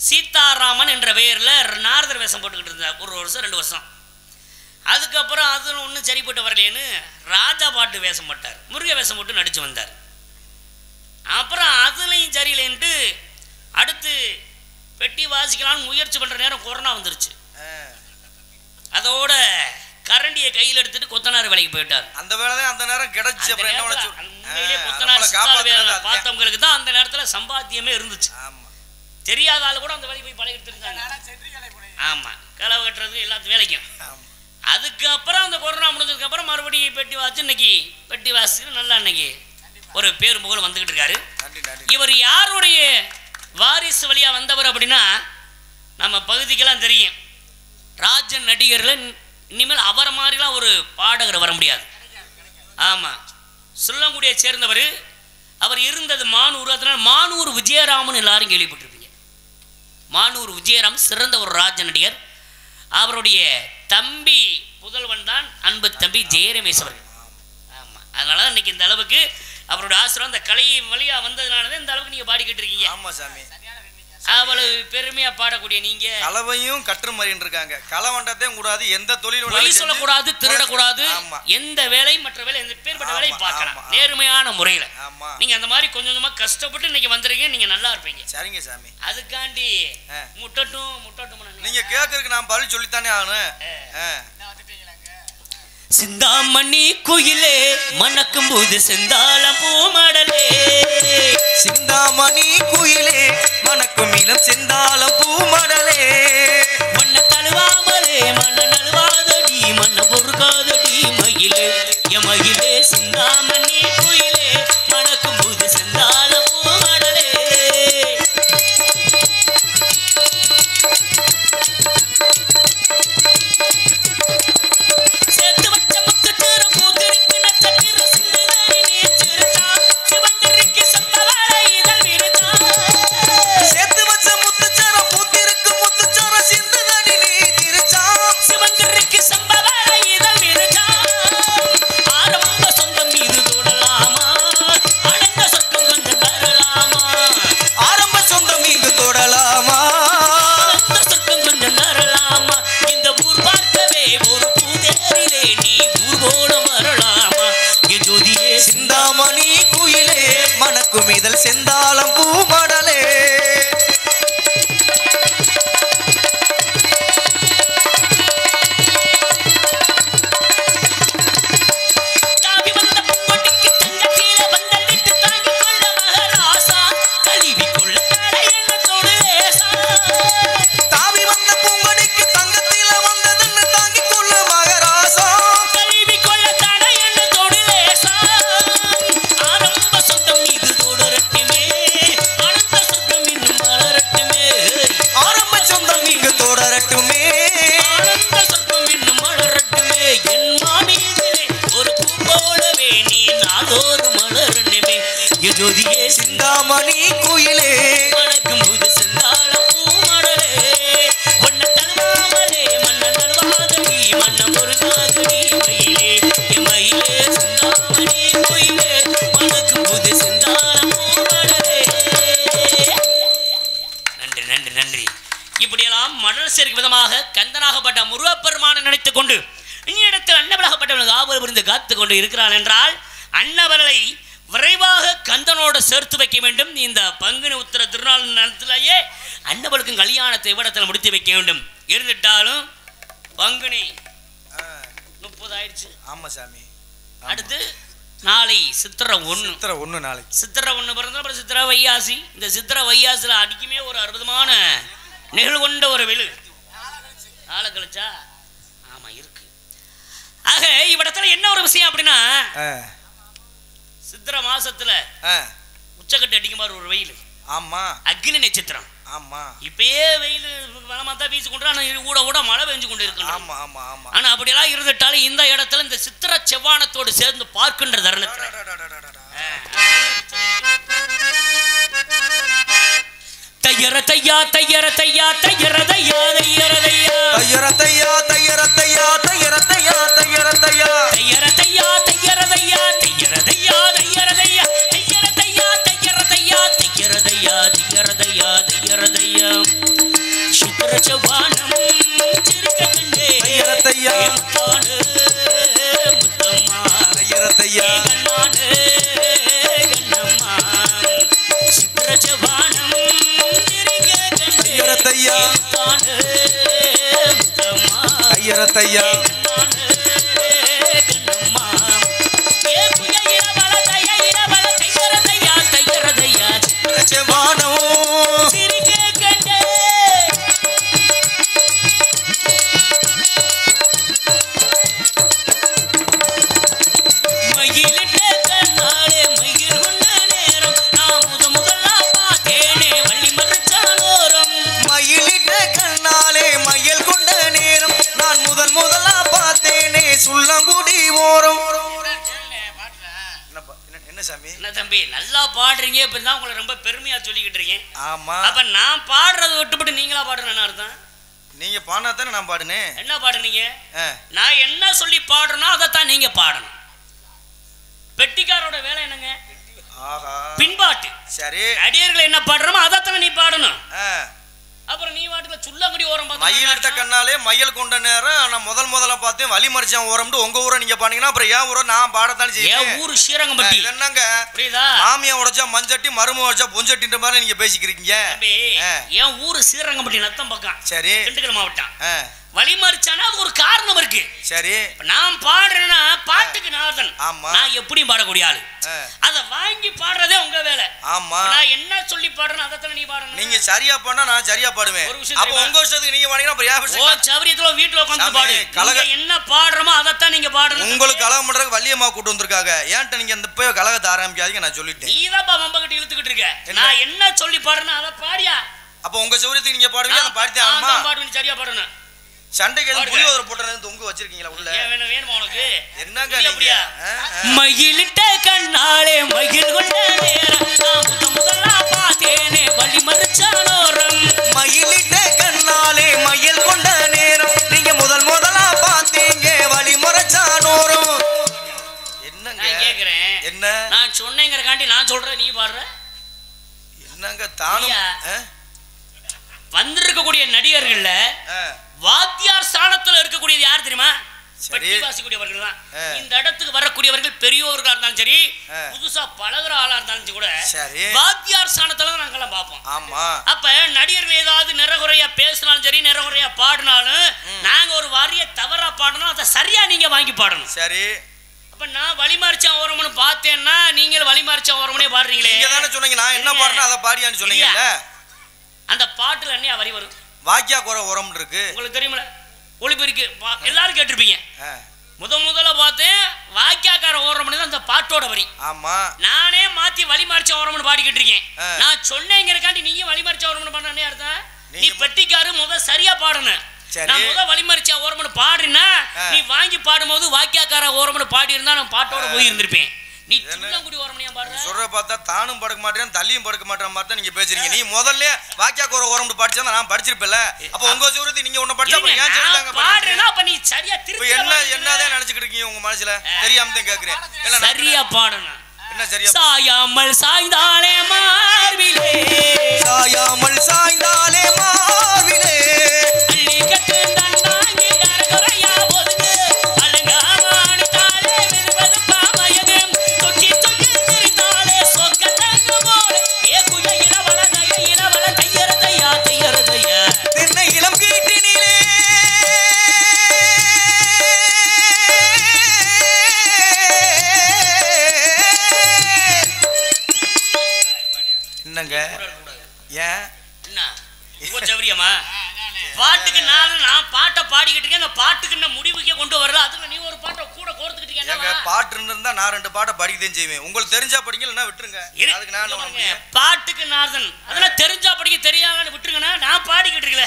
சீதாராமன் என்ற பெயரில் நாரதர் வேஷம் போட்டுக்கிட்டு இருந்தார் 1 வருஷம் 2 வருஷம். அதுக்கப்புறம் அதில் ஒன்றும் சரிப்பட்டு வரலேன்னு ராஜா பாட்டு வேஷம் போட்டார். முருக வேஷம் போட்டு நடித்து வந்தார். அப்புறம் அதுலேயும் சரியில்லைன்ட்டு அடுத்து பெட்டி வாசிக்கலான்னு முயற்சி பண்ணுற நேரம் கொரோனா வந்துருச்சு. அதோட கரண்டியை கையில் எடுத்துட்டு கொத்தனார் வேலைக்கு போயிட்டார். அந்த வேலை தான் அந்த நேரம் கிடைச்சி. கொத்தனார் பார்த்தவங்களுக்கு தான் அந்த நேரத்தில் சம்பாத்தியமே இருந்துச்சு. தெரியாத ஆள் கூட அந்த வேலைக்கு போய் பழகிட்டு இருந்தாங்க. ஆமா, களவு கட்டுறது எல்லாத்து வேலைக்கும். அதுக்கப்புறம் அந்த கொரோனா முடிஞ்சதுக்கு அப்புறம் மறுபடியும் பெட்டி வாசி இன்னைக்கு பெட்டி வாசிக்கு நல்லா இன்னைக்கு ஒரு பேர் புகழ் வந்துகிட்டு இருக்காரு. இவர் யாருடைய வாரிசு வழியா வந்தவர் அப்படின்னா நம்ம பகுதிக்கெல்லாம் தெரியும். ராஜன் நடிகர்ல இனிமேல் அவரை மாதிரிலாம் ஒரு பாடகர் வர முடியாது. ஆமாம், சொல்லங்குடியை சேர்ந்தவர். அவர் இருந்தது மானூர். அதனால் மானூர் விஜயராமன் எல்லாரும் கேள்விப்பட்டிருப்பீங்க. மானூர் விஜயராம் சிறந்த ஒரு ராஜ நடிகர். அவருடைய தம்பி புதல்வன் தான் அன்பு தம்பி ஜெயரமேஷ் அவர்கள். ஆமாம், அதனால தான் இன்னைக்கு இந்த அளவுக்கு அவருடைய ஆசிரம் அந்த கலை வழியாக வந்ததுனால தான் இந்த அளவுக்கு நீங்கள் பாடிக்கிட்டு இருக்கீங்க. ஆமாம் சாமி, அவ்வளவு பெருமையா பாடக்கூடிய நீங்க கலவையும் கற்று மறின்னு இருக்காங்க. களை வண்டத்தையும் கூடாது, எந்த தொழில் சொல்லக்கூடாது, திருடக்கூடாது, எந்த வேலை மற்ற வேலை எந்த பேர்பட்ட வேலையை பார்க்கலாம் நேர்மையான முறையில. நீங்க அந்த மாதிரி கொஞ்சம் கொஞ்சமா கஷ்டப்பட்டு இன்னைக்கு வந்திருக்கீங்க, நீங்க நல்லா இருப்பீங்க. சரிங்க சாமி. அதுக்காண்டி முட்டட்டும் நீங்க கேட்கறதுக்கு நான் பதில் சொல்லித்தானே ஆகணும். சிந்தாமணி குயிலே மணக்கும் போது செந்தால பூமடலே, சிந்தாமணி குயிலே மணக்கும் இளம் செந்தால பூமடலே, மண்ண தழுவாமலே மண்ண நழுவாதடி மண்ண பொறுக்காதடி மயிலே எமயிலே, சிந்தாமணி குயிலே மணக்கும் போது செந்தால பூமடலே. சிந்தாமணி குயிலே மணக்கும் இதழ் செந்தாளம் பூமடலே. சிந்தாமணி குயிலே மணக்கும் போது செந்தாள பூமடலே, மண்ண தழுவாமலே மண்ண நழுவாதடி மண்ண பொறுக்காதடி மயிலே எமயிலே, சிந்தாமணி குயிலே மணக்கும் போது செந்தாள பூமடலே. நன்றி நன்றி நன்றி. இப்படியெல்லாம் மணல் சேர்க்கும் விதமாக கந்தனாகப்பட்ட முருகப்பெருமானை நினைத்துக் கொண்டு இன்னிடத்தில் அன்னவராகப்பட்டவனுக்கு ஆவல் புரிந்து காத்து கொண்டு இருக்கிறான் என்றால் அன்னவர்களை விரைவாக கந்தனோடு சேர்த்து வைக்க வேண்டும். இந்த பங்குனி உத்திர திருநாள் நேரத்திலேயே அன்னவளுக்கும் கல்யாணத்தை விடத்தில் முடித்து வைக்க வேண்டும். இருந்துட்டாலும் பங்குனி 30 ஆயிடுச்சு. ஆமா சாமி. அடுத்து நாளை சித்திரை 1 நாளை சித்திரை 1 பிறந்த அப்புறம் சித்திரை வையாசி. இந்த சித்திரை வையாசியில் அடிக்குமே ஒரு அற்புதமான நிகழ்வு கொண்ட ஒரு வெளு நாளை கழிச்சா ஆமா இருக்கு. ஆக இவ்விடத்துல என்ன ஒரு விஷயம் அப்படின்னா சித்திரை மாசத்துல உச்சக்கட்டு அடிக்கும் மாதிரி ஒரு வெயில். ஆமா, அக்னி நட்சத்திரம். ஆமா, இப்பயே வெயில் வளமாத்தான் வீசி கொண்டு ஆனா ஊட ஊட மழை பெஞ்சு கொண்டு இருக்கு. ஆமா ஆமா ஆமா. ஆனா அப்படியெல்லாம் இருந்துட்டாலும் இந்த இடத்துல இந்த சித்திரை செவ்வானத்தோடு சேர்ந்து பார்க்கின்ற தருணத்துல தையர தையா தையர தையா தையர தையா தையர தையா தையர தையா தையர தையா தையர தையா தையர தையா தையர தையா தையர தையா தையர தையா தையர தையா தையர தையா தையர தையா தையர தையா தையர தையா தையர தையா சித்திர செவ்வானம் சிரிக்க கண்டே தையர தையா முத்தானு முத்தம்மா தையர தையா கண்ணானு கண்ணம்மா சித்திர செவ்வானம் சிரிக்க கண்டே தையர தையா முத்தானு முத்தம்மா தையர தையா மயிலே என்ன தம்பி நல்லா பாடுறீங்க, இப்ப தான் உங்களை ரொம்ப பெருமையா சொல்லிக்கிட்டு இருக்கேன். ஆமா. அப்ப நான் பாடுறத விட்டுப்பட்டு நீங்களா பாடுறேன்னு அர்த்தம்? நீங்க பாடினா தானே நான் பாடுனேன். என்ன பாடுனீங்க? நான் என்ன சொல்லி பாடுறேனோ அதைத்தான் நீங்க பாடணும். பெட்டிக்காரோட வேலை என்னங்க? பின்பாட்டு. சரி, அடியர்கள் என்ன பாடுறோமோ அதைத்தானே நீ பாடணும். அப்புறம் நீ வாட்டுல சுள்ளங்குடி ஓரம் பார்த்து மயில் எடுத்த கண்ணாலே மயில் கொண்ட நேரம் நான் முதல்ல பார்த்தேன் வலி மறிச்சான் ஓரம்னு உங்க ஊரை நீங்க பாத்தீங்கன்னா அப்புறம் ஏன் ஊரை நான் பாடத்தானே செய்யேன். ஊரு ஸ்ரீரங்கம்பட்டி என்னங்க புரியுதா? மாமியா உடைச்சா மஞ்சட்டி மரும உடைச்சா பொஞ்சட்டின்ற மாதிரி நீங்க பேசிக்கிறீங்க. என் ஊரு ஸ்ரீரங்கம்பட்டி நத்தம் பக்கம். சரி, திண்டுக்கல் மாவட்டம். வழிமறிச்சானா அது ஒரு காரணம் இருக்கு. சரி, நான் பாடுறேன்னா பாட்டுக்கு நாதன். ஆமா, நான் எப்படியும் பாடக்கூடிய ஆளு. அத வாங்கி பாடுறதே உங்க வேலை. ஆமா, நான் என்ன சொல்லி பாடுறேன் அதத்தான நீ பாடணும். நீங்க சரியா பாடுனா நான் சரியா பாடுவேன். அப்ப உங்க விஷயத்துக்கு நீங்க பாடுறீங்க அப்புறம் ஏன் விஷயம்? ஓ சவரியத்துல வீட்ல உட்கார்ந்து பாடு. கலக என்ன பாடுறோமோ அதத்தான் நீங்க பாடணும். உங்களுக்கு கலகம் பண்றதுக்கு வள்ளியம்மா கூட்டி வந்திருக்காங்க. ஏன்ட்ட நீங்க இந்த போய் கலகத்தை ஆரம்பிக்காதீங்க நான் சொல்லிட்டேன். நீதான் மம்பகிட்ட இழுத்துக்கிட்டு இருக்க. நான் என்ன சொல்லி பாடுறேன் அத பாடியா. அப்ப உங்க சவரியத்துக்கு நீங்க பாடுவீங்க அதை பாடிட்டே ஆமா. நான் பாடுவேன் சரியா பாடணும். சண்டைக்கு எதுவும் புளியோதரை போட்டறது தொங்க வச்சிருக்கீங்களா உள்ள? வேணுமா உனக்கு? என்னங்க அப்படியே மயிலிட்ட கண்ணாலே மயில் கொண்ட நேரம் நான் முதல்ல பார்த்தேனே வழி மறிச்சானோரம். மயிலிட்ட கண்ணாலே மயில் கொண்ட நேரம் நீங்க முதலா பார்த்தீங்க வழி மறிச்சானோரம். என்னங்க நான் கேக்குறேன் என்ன நான் சொன்னேங்கறகாண்டி நான் சொல்றேன் நீ பாடுற. என்னங்க தானும் வந்திருக்கக்கூடிய நடிகர்கள்ல வாத்தியார் ஸ்தானத்துல இருக்கக்கூடியது யார் தெரியுமா? பட்டி வாசிக்கூடியவர்கள் தான். இந்த இடத்துக்கு வரக்கூடியவர்கள் பெரியவர்களா இருந்தாலும் சரி புதுசா பழகுற ஆளா இருந்தாலும் கூட வாத்தியார் ஸ்தானத்துல தான் நாங்கெல்லாம் பார்ப்போம். ஆமா. அப்ப நடிகர்கள் ஏதாவது நிறகுறையா பேசினாலும் சரி நிறகுறையா பாடினாலும் நாங்க ஒரு வாரிய தவறா பாடணும் அதை சரியா நீங்க வாங்கி பாடணும். சரி. அப்ப நான் வழிமாறிச்சா ஓரம்னு பார்த்தேன்னா நீங்க வழிமாறிச்சா ஓரம்னே பாடுறீங்களே. நீங்க தானே சொன்னீங்க நான் என்ன பாடுறேன் அதை பாடியான்னு சொன்னீங்கல்ல. அந்த பாட்டுல என்ன வரி வரும்? வாக்கியா குறை உரம் இருக்கு உங்களுக்கு தெரியுமில ஒளிபெருக்கு எல்லாரும் கேட்டிருப்பீங்க. முதல்ல பார்த்தேன் வாக்கியாக்கார ஓரம்னு தான் அந்த பாட்டோட வரி. ஆமா. நானே மாத்தி வழிமாறிச்ச ஓரம்னு பாடிக்கிட்டு இருக்கேன். நான் சொன்னேங்கிறக்காண்டி நீங்க வழிமாறிச்ச ஓரம்னு பண்ணனே அர்த்தம். நீ பெட்டிக்காரு சரியா பாடணும். நான் வழிமாறிச்ச ஓரம்னு பாடுறேன்னா நீ வாங்கி பாடும்போது வாக்கியாக்கார ஓரம்னு பாடி இருந்தா நான் பாட்டோட போய் இருந்திருப்பேன். நீ சுள்ளங்குடி ஓரம்னியா பாடுற? சொல்ற பார்த்தா தானும் படுக்க மாட்டேன் தள்ளியும் படுக்க மாட்டேன் மாதிரி தான் நீங்க பேசுறீங்க. நீ முதல்ல வாக்கியா கோர ஓரம்னு படிச்சா நான் படிச்சிருப்பேன்ல. அப்ப உங்க சூரத்தி நீங்க ஒண்ணு படிச்சா அப்புறம் ஏன் சொல்றாங்க பாடுறேனா? அப்ப நீ சரியா திருப்பி என்னதான் நினைச்சிட்டு இருக்கீங்க உங்க மனசுல? தெரியாம தான் கேக்குறேன். சரியா பாடணும். என்ன சரியா? சாயாமல் சாய்ந்தாலே மார்பிலே சாயாமல் சாய்ந்தாலே மார்பிலே அள்ளி கட்டு தன்னாங்கி கரகரையா ஒதுங்க அலங்காமான தாளே விருவது பாமயது தொட்டி தொட்டி திரித்தாலே சொக்கதங்க போல ஏ குய இளவள தையரதையா தையரதையா தென்னை இளம் கீட்டினிலே என்னங்க ஏன் என்ன உங்க சௌரியமா? பாட்டுக்கு நான் பாட்டை பாடிக்கிட்டு இருக்கேன். அந்த பாட்டுக்கு என்ன முடிவுக்கே கொண்டு வரல. அதுக்கு நீ ஒரு பாட்டை கூட கோர்த்துக்கிட்டு இருக்கீங்க. பாட்டு இருந்தா நான் ரெண்டு பாட்டை படிக்கதான் செய்வேன். உங்களுக்கு தெரிஞ்சா படிங்க இல்லைன்னா விட்டுருங்க. அதுக்கு நான் பாட்டுக்கு நார்தன் அதெல்லாம் தெரிஞ்சா படிக்க தெரியாதுன்னு விட்டுருங்கன்னா நான் பாடிக்கிட்டு இருக்கல.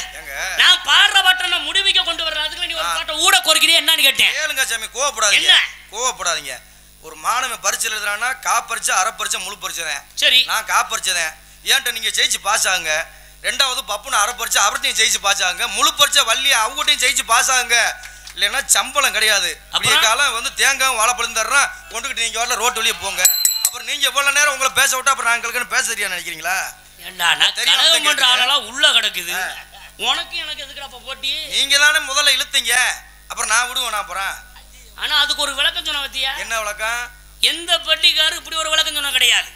நான் பாடுற பாட்டை நான் முடிவுக்கே கொண்டு வரல. அதுக்கு நீ ஒரு பாட்டை ஊட கோர்க்கிறீ என்னன்னு கேட்டேன். கேளுங்க சாமி, கோவப்படாதீங்க. கோவப்படாதீங்க. ஒரு மாணவன் பரிச்சை எழுதுறான்னா காப்பரிச்சை அரை பரிச்சை முழு பரிச்சைதான். சரி, நான் காப்பரிச்சதேன். ஏன்ட்ட நீங்க ஜெயிச்சு பாஸ் ஆகுங்க. ரெண்டாவது பப்புன்னு அரை பரிச்சை அவர்கிட்டையும் ஜெயிச்சு பாஸ் ஆகுங்க. முழு பரிச்சை வள்ளி அவங்ககிட்டையும் ஜெயிச்சு பாஸ் ஆகுங்க. இல்லைன்னா சம்பளம் கிடையாது. அப்படியே காலம் வந்து தேங்காய் வாழைப்பழம் தர்றோம் கொண்டுகிட்டு நீங்க வரல ரோட்டு வழியே போங்க. அப்புறம் நீங்க எவ்வளவு நேரம் உங்களை பேச விட்டா அப்புறம் நாங்களுக்கு பேச தெரியா நினைக்கிறீங்களா? உள்ள கிடக்குது உனக்கு எனக்கு எதுக்குடா போட்டி? நீங்க தானே முதல்ல இழுத்தீங்க. அப்புறம் நான் விடுவேன் நான் போறேன். ஆனா அதுக்கு ஒரு விளக்கம் சொன்ன பத்தியா? என்ன விளக்கம்? எந்த பள்ளிக்காரு இப்படி ஒரு விளக்கம் சொன்ன கிடையாது.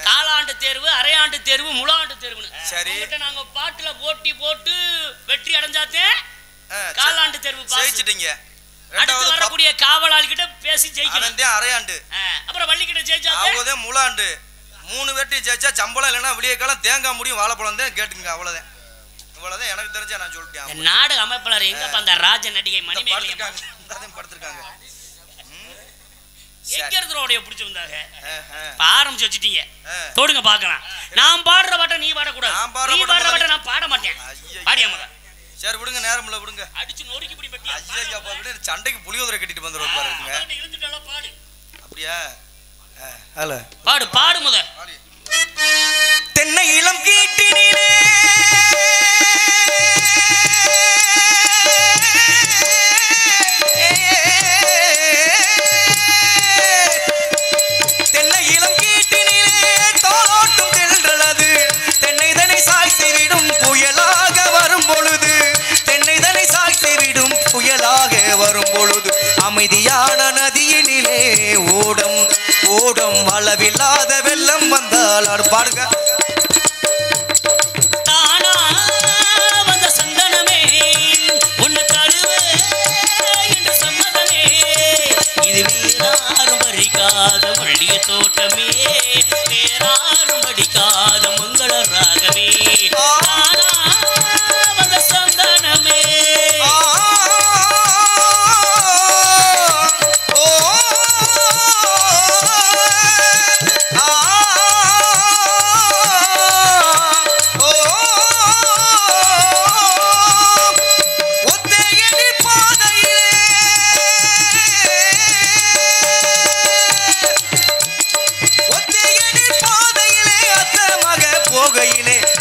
காலாண்டு தேர்வு அரையாண்டு தேர்வு முழாண்டு தேர்வுன்னு. சரி, நாங்க பாட்டுல போட்டி போட்டு வெற்றி அடைஞ்சாத்தே காலாண்டு தேர்வு ஜெயிச்சிட்டீங்க. அடுத்து வரக்கூடிய காவலாளி கிட்ட பேசி ஜெயிக்கணும். அரையாண்டு. அப்புறம் வள்ளி கிட்ட ஜெயிச்சா அவங்கதான் முழாண்டு. 3 வெட்டி ஜெயிச்சா சம்பளம் இல்லைன்னா விடிய காலம் தேங்காய் முடியும் வாழைப்பழம் தான் கேட்டுங்க. அவ்வளவுதான். இவ்வளவுதான் எனக்கு தெரிஞ்சா நான் சொல்லிட்டேன். நாடக அமைப்பாளர் எங்க அந்த ராஜ நடிகை மணிமேகலை படுத்திருக்காங்க. எங்கேருந்தோடைய பிடிச்சி வந்தாங்க. ஆரம்பிச்சு வச்சுட்டீங்க. தொடுங்க பார்க்கலாம். நான் பாடுற பாட்டை நீ பாடக்கூடாது. நீ பாடுற பாட்டை நான் பாட மாட்டேன். பாடியாம சரி விடுங்க, நேரம்ல விடுங்க. அடிச்சு நொறுக்கி பிடி பட்டி சண்டைக்கு புளியோதரை கட்டிட்டு வந்துருவாரு பாருங்க. பாடு. அப்படியா? பாடு பாடு முத. தென்னை இளம் கீட்டினிலே தென்னை இளம் கீட்டினிலே தோட்டும் தென்றலது தென்னை தனை சாய்த்திவிடும் புயலாக வரும் பொழுது தென்னை தனை சாய்த்திவிடும் புயலாக வரும் பொழுது அமைதியான நதியினிலே ஓடம் ஓடம் அளவில்லாத வெள்ளம் வந்தால் பாடுங்க. தோட்டமே வேறாரும் படிக்காத மங்கள ராகமே வந்த சந்தனமே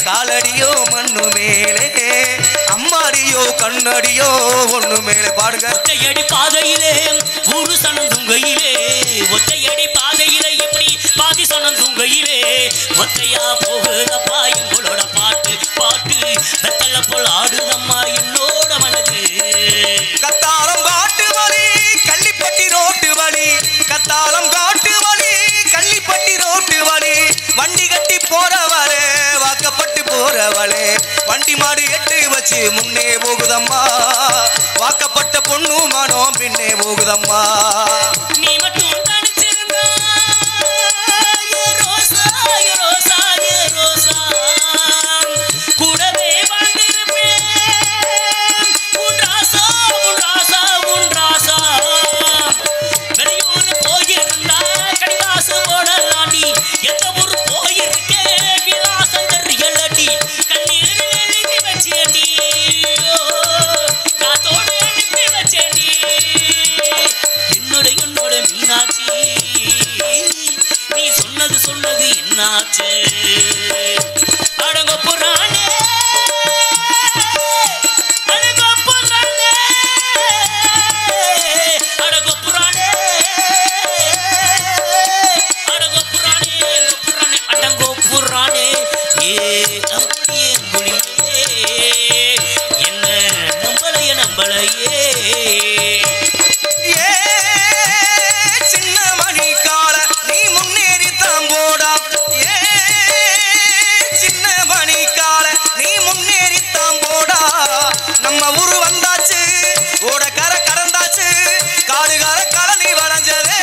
காலடியோ மண்ணு மேலே அம்மாடியோ கண்ணடியோ ஒண்ணு மேலே பாடுங்க. ஒத்தையடி பாதையிலே ஊரு சனந்துங்கையிலே ஒத்தையடி பாதையிலே இப்படி பாதி சனந்துங்கையிலே ஒத்தையா போகுதப்பா எங்களோட பாட்டு பாட்டு வெத்தல போல் ஆடுதம்மா என்னோட மனது. கத்தாலம் காட்டு வழி கள்ளிப்பட்டி ரோட்டு வழி கத்தாலம் காட்டு வழி கள்ளிப்பட்டி ரோட்டு வழி வண்டி கட்டி போறவளே வாக்கப்பட்டு போறவளே வண்டி மாடு எட்டு வச்சு முன்னே போகுதம்மா வாக்கப்பட்ட பொண்ணு மனம் பின்னே போகுதம்மா. நீ மட்டும் தனிச்சிருந்தா ரோசா ரோசா ரோசா கூடவே வாழ்ந்திருப்பேன் உன் ராசா உன் ராசா உன் ராசா வெளியூர் போயிருந்தா கடிகாசு போடலாண்டி எந்த ஊர் போயிருக்கேன் விலாசம் தெரியலடி கண்ணீர் எழுதி வச்சேண்டி காத்தோடு அனுப்பி வச்சேண்டி என்னோட என்னோட மீனாட்சி நீ சொன்னது சொன்னது என்னாச்சு அடங்க புறானே அடங்க புறானே அடங்க புறானே அடங்க புறானே புறானே அடங்கோ புறானே ஏ அம்பியே மொழியே என்ன நம்பளைய நம்பளையே ஏ சின்ன மணி கால நீ முன்னேறி தாம்போடா ஏ சின்ன மணி கால நீ முன்னேறி தாம்போடா நம்ம ஊரு வந்தாச்சு ஓட கரை கடந்தாச்சு காடுகார கலனி வளைஞ்சதே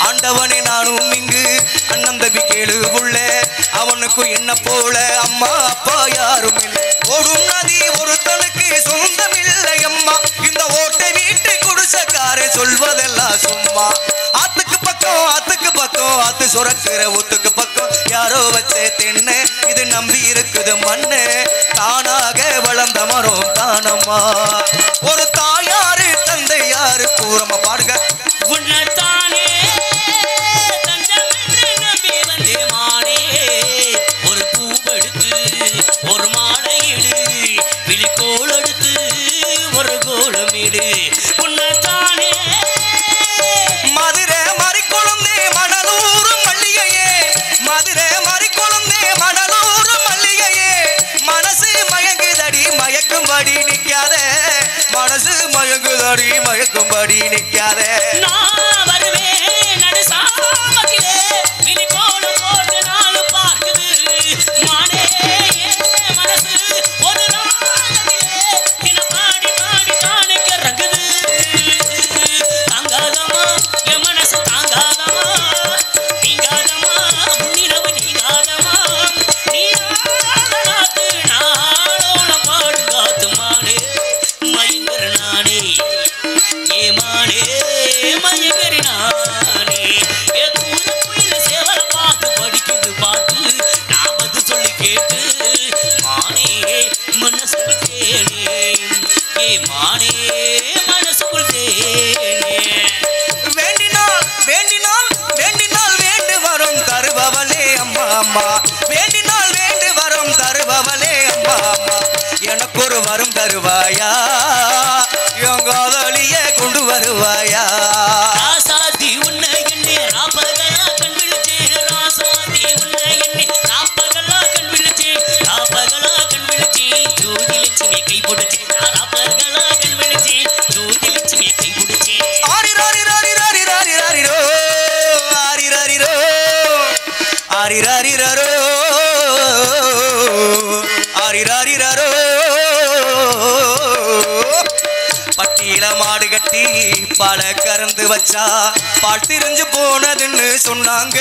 ஆண்டவனே நானும் இங்கு அண்ணன் தம்பி கேளு புள்ள அவனுக்கு என்ன போல அம்மா அப்பா யாரும் இல்லை ஓடும் நதி ஒருத்தனுக்கு சொந்தம் இல்லை அம்மா இந்த ஓட்டை வீட்டு குடிசக்காரே சொல்வதெல்லாம் சும்மா ஆத்துக்கு பக்கம் ஆத்து சுரக்கிற ஊத்துக்கு பக்கம் யாரோ வச்சே தென்னை இது நம்பி இருக்குது மண்ணு தானாக வளர்ந்த மரம் தானம்மா ஒரு தாயாரு தந்தை யாரு கூறமா பாடுங்க. உன்னத்தானே தஞ்சமென்று நம்பி வந்தே மானே ஒரு பூவெடுத்து ஒரு மாலையிடு விழிக்கோள் எடுத்து ஒரு கோலமிடு உன்னத்தானே மதுரை மறிக்கொழுந்தே மணலூர் மல்லிகையே மதுரை மறிக்கொழுந்தே மணலூர் மல்லிகையே மனசு மயங்குதடி மயக்கும்படி நிக்காத மனசு மயங்குதடி மயக்கும்படி நிக்காத. நான் வருவேன் நடு சாமத்திலே விழிக்கோள் போட்டு நாலு பார்க்குது மானே மனசு ஒரு ராகத்திலே தின பாடி பாடி தானே கிறங்குது தாங்காதமா என் மனசு தாங்காதமா நீங்காதமா உன்னிரவு நீங்காதமா நீ நாத்து நாளோட பாடுங்காத்து மானே மயங்கர நானே ஏ மானே மயங்கர அம்மா வேண்டினால் வேண்டு வரும் தருபவளே அம்மா அம்மா எனக்கு ஒரு வரும் தருவாயா என் காதலிய கொண்டு வருவாயா ராசாதி உன்னை எண்ணி ராப்பகலா கண் விழிச்சே ராசாதி உன்னை எண்ணி ராப்பகலா கண் விழிச்சே ராப்பகலா கண் விழிச்சே ஜோதி லட்சுமி கை பிடிச்சே ராப்பகலா கண் விழிச்சே ஜோதி லட்சுமி கை பிடிச்சே ஆரி ராரி ராரி ராரி ராரி ராரிரோ ஆரி ராரிரோ ஆரி ராரி ரரோ ஆரி ராரி ரரோ பட்டியில மாடு கட்டி பால கறந்து வச்சா பால் திரிஞ்சு போனதுன்னு சொன்னாங்க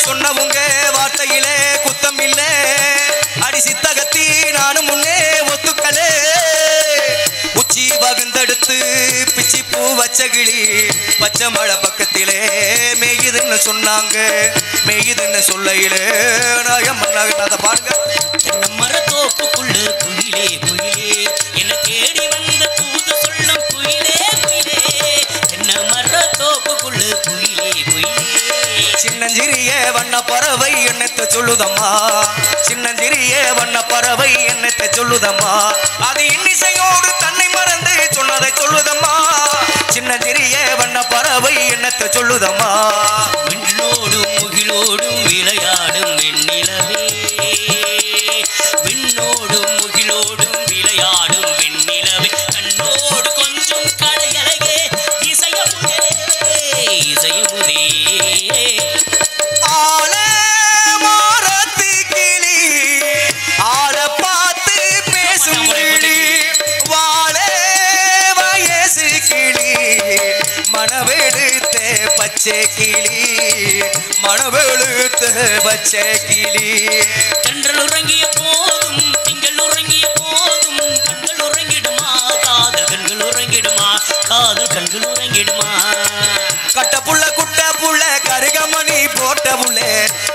சொன்னவங்க வார்த்தையிலே குத்தம் இல்ல அடி சித்தகத்தி நானும் முன்னே ஒத்துக்கலே உச்சி வகுந்தெடுத்து பிச்சி பூ வச்ச கிளி பச்சை மழை பக்கத்திலே மேயுதுன்னு சொன்னாங்க மேயுதுன்னு சொல்லையிலே நாயம் அதை பாருங்க மரத்தோப்புக்குள்ள குயிலே குயிலே என்ன தேடி வந்த தூது சொல்லும் குயிலே குயிலே என்ன மரத்தோப்புக்குள்ள குயிலே குயிலே சின்னஞ்சிறிய வண்ண பறவை என்னத்தை சொல்லுதம்மா சின்னஞ்சிறிய வண்ண பறவை என்னத்தை சொல்லுதம்மா அது இன்னிசையோடு தன்னை மறந்து சொன்னதை சொல்லுதம்மா சின்னஞ்சிறிய வண்ண பறவை என்னத்தை சொல்லுதம்மா விண்ணோடும் முகிலோடும் விளையாடும் வெண்ணிலவே விண்ணோடும் முகிலோடும் விளையாடும் வெண்ணிலவே கண்ணோடு கொஞ்சம் கடையழகே இசையமுதே இசையமுதே ஆல மாரத்து கிளி ஆள பார்த்து பேசும் கிளி வாழே வயசு கிளி மனவெடுத்த பச்சை கிளி மனவெடுத்த பச்சை கிளி தென்றல் உறங்கிய போதும் திங்கள் உறங்கிய போதும் கண்கள் உறங்கிடுமா காதல் கண்கள் உறங்கிடுமா காதல் கண்கள் உறங்கிடுமா கட்ட புள்ள குட்ட புள்ள கருகமணி போட்ட புள்ளே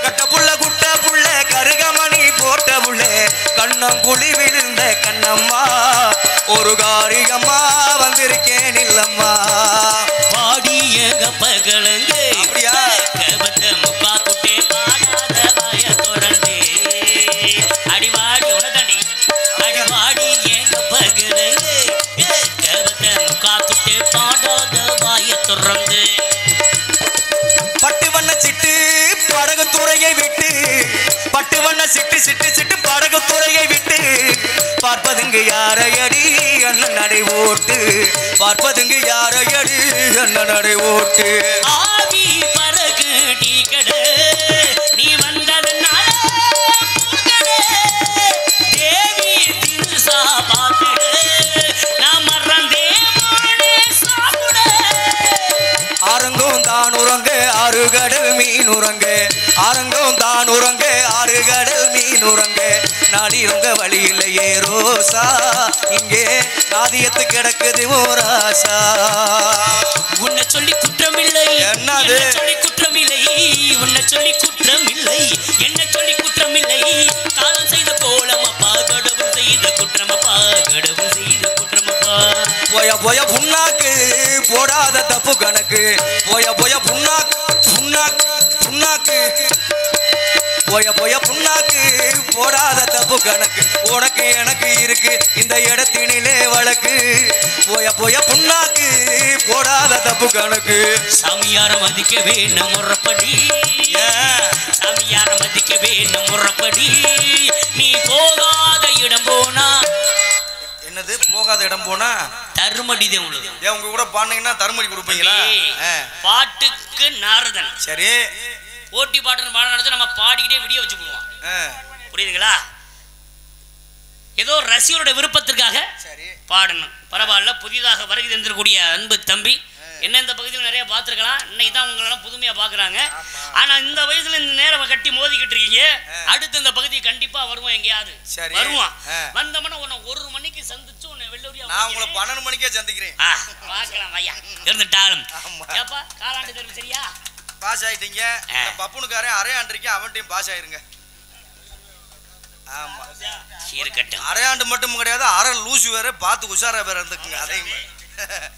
கட்ட புள்ள குட்ட புள்ள கருகமணி போட்ட புள்ளே கண்ணங்குழி விழுந்த கண்ணம்மா ஒரு காரியம்மா வந்திருக்கேன் இல்லம்மா பாடிய கப்பகலங்கு அப்படியா? கபத்த முப்பா குட்டே பாடாத வாய தொடர்ந்தே அடிவாடி உனதடி அடிவாடி என் கப்பகலங்கு கபத்த முக்கா குட்டே பாடாத வாய தொடர்ந்து பட்டு வண்ண சிட்டு படகு துறையை விட்டு பட்டு வண்ண சிட்டு சிட்டு சிட்டு படகு துறையை விட்டு பார்ப்பதுங்கு யாரையடி அண்ணன் நடை ஓட்டு பார்ப்பதுங்கு யாரையடி அண்ணன் நடை ஓட்டு ஆவி பறகு டீ கடை நீ வந்ததனால பூங்கடை தேவி தின்சா பாத்துடு நான் மறந்தே மானே சாப்பிட ஆரங்கும் தான் உறங்க ஆறு கடல் மீன் உறங்க ஆரங்கும் தான் உறங்க ஆறு கடல் மீன் உறங்க நாடி உங்க வழி இல்லையே ரோசா இங்கே நாதியத்து கிடக்குது ஓராசா உன்னை சொல்லி குற்றமில்லை என்னது? என்னை சொல்லி குற்றமில்லை உன்னை சொல்லி குற்றமில்லை என்னை சொல்லி குற்றமில்லை காலம் செய்த கோலமப்பா கடவுள் செய்த குற்றமப்பா கடவுள் செய்த குற்றமப்பா போய போய புண்ணாக்கு போடாத தப்பு கணக்கு போய போய புண்ணாக்கு புண்ணாக்கு புண்ணாக்கு போய போய புண்ணாக்கு போடாத தப்பு கணக்கு உனக்கு எனக்கு இருக்கு இந்த இடத்தினிலே வழக்கு போய போய புண்ணாக்கு போடாத தப்பு கணக்கு சாமியார மதிக்கவே நம் முறப்படி சாமியார மதிக்கவே நம் முறப்படி நீ போகாத இடம் போனா என்னது போகாத இடம் போனா தருமடிதே உங்களுக்கு ஏன் உங்க கூட பாடுனீங்கன்னா தருமடி கொடுப்பீங்களா பாட்டுக்கு நாரதன் சரி போட்டி பாட்டுன்னு பாடம் நடத்தி நம்ம பாடிக்கிட்டே விடிய வச்சு போடுவோம் புரியுதுங்களா ஏதோ ரசிகருடைய விருப்பத்திற்காக சரி பாடணும் பரவாயில்ல புதிதாக வருகை தந்திருக்கக்கூடிய அன்பு தம்பி என்ன இந்த பகுதியில் நிறைய பார்த்துருக்கலாம் இன்னைக்கு தான் உங்களெல்லாம் புதுமையாக பார்க்குறாங்க ஆனால் இந்த வயசுல இந்த நேரம் கட்டி மோதிக்கிட்டு இருக்கீங்க அடுத்து இந்த பகுதி கண்டிப்பாக வருவோம் எங்கேயாவது சரி. வருவான் வந்தோம்னா உன்னை 1 மணிக்கு சந்திச்சு உன்னை வெள்ளூரியா நான் உங்களை 12 மணிக்கே சந்திக்கிறேன் பார்க்கலாம் ஐயா இருந்துட்டாலும் ஆமா. ஏப்பா காலாண்டு தெரியும் சரியா பாஸ் ஆயிட்டீங்க இந்த பப்புனுக்காரன் அரையாண்டிருக்கே அவன்கிட்டயும் பாஸ் ஆயிருங்க ஆமா இருக்கட்டும் அரையாண்டு மட்டும் கிடையாது அரை லூசு வேற பார்த்து உஷாரா வேற இருந்துக்குங்க அதையும் பல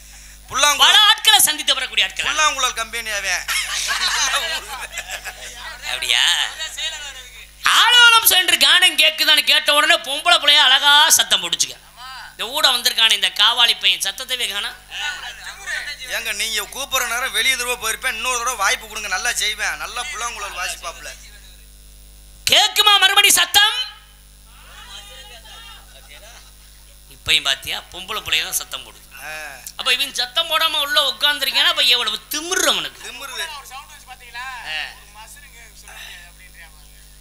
புல்லாங்குழல் ஆட்களை சந்தித்து வரக்கூடிய ஆட்கள் புல்லாங்குழல் கம்பெனியாவே அப்படியா ஆலோலம் சென்று கானம் கேட்குதான்னு கேட்ட உடனே பொம்பளை பிள்ளைய அழகா சத்தம் போட்டுச்சுக்க. இந்த ஊட வந்திருக்கானே இந்த காவாளி பையன் சத்தத்தைவே காணா. ஏங்க நீங்க கூப்பிடுற நேரம் வெளியே தடவை போயிருப்பேன், இன்னொரு தடவை வாய்ப்பு கொடுங்க, நல்லா செய்வேன், நல்லா புள்ளங்குழல் வாசிப்பாப்புல. கேக்குமா மறுபடி சத்தம்? இப்பயும் பாத்தியா பொம்பளை பிள்ளைய தான் சத்தம் போடுது. அப்ப இவன் சத்தம் போடாம உள்ள உட்கார்ந்துருக்கானா அப்ப எவ்வளவு திமிரு அவனுக்கு.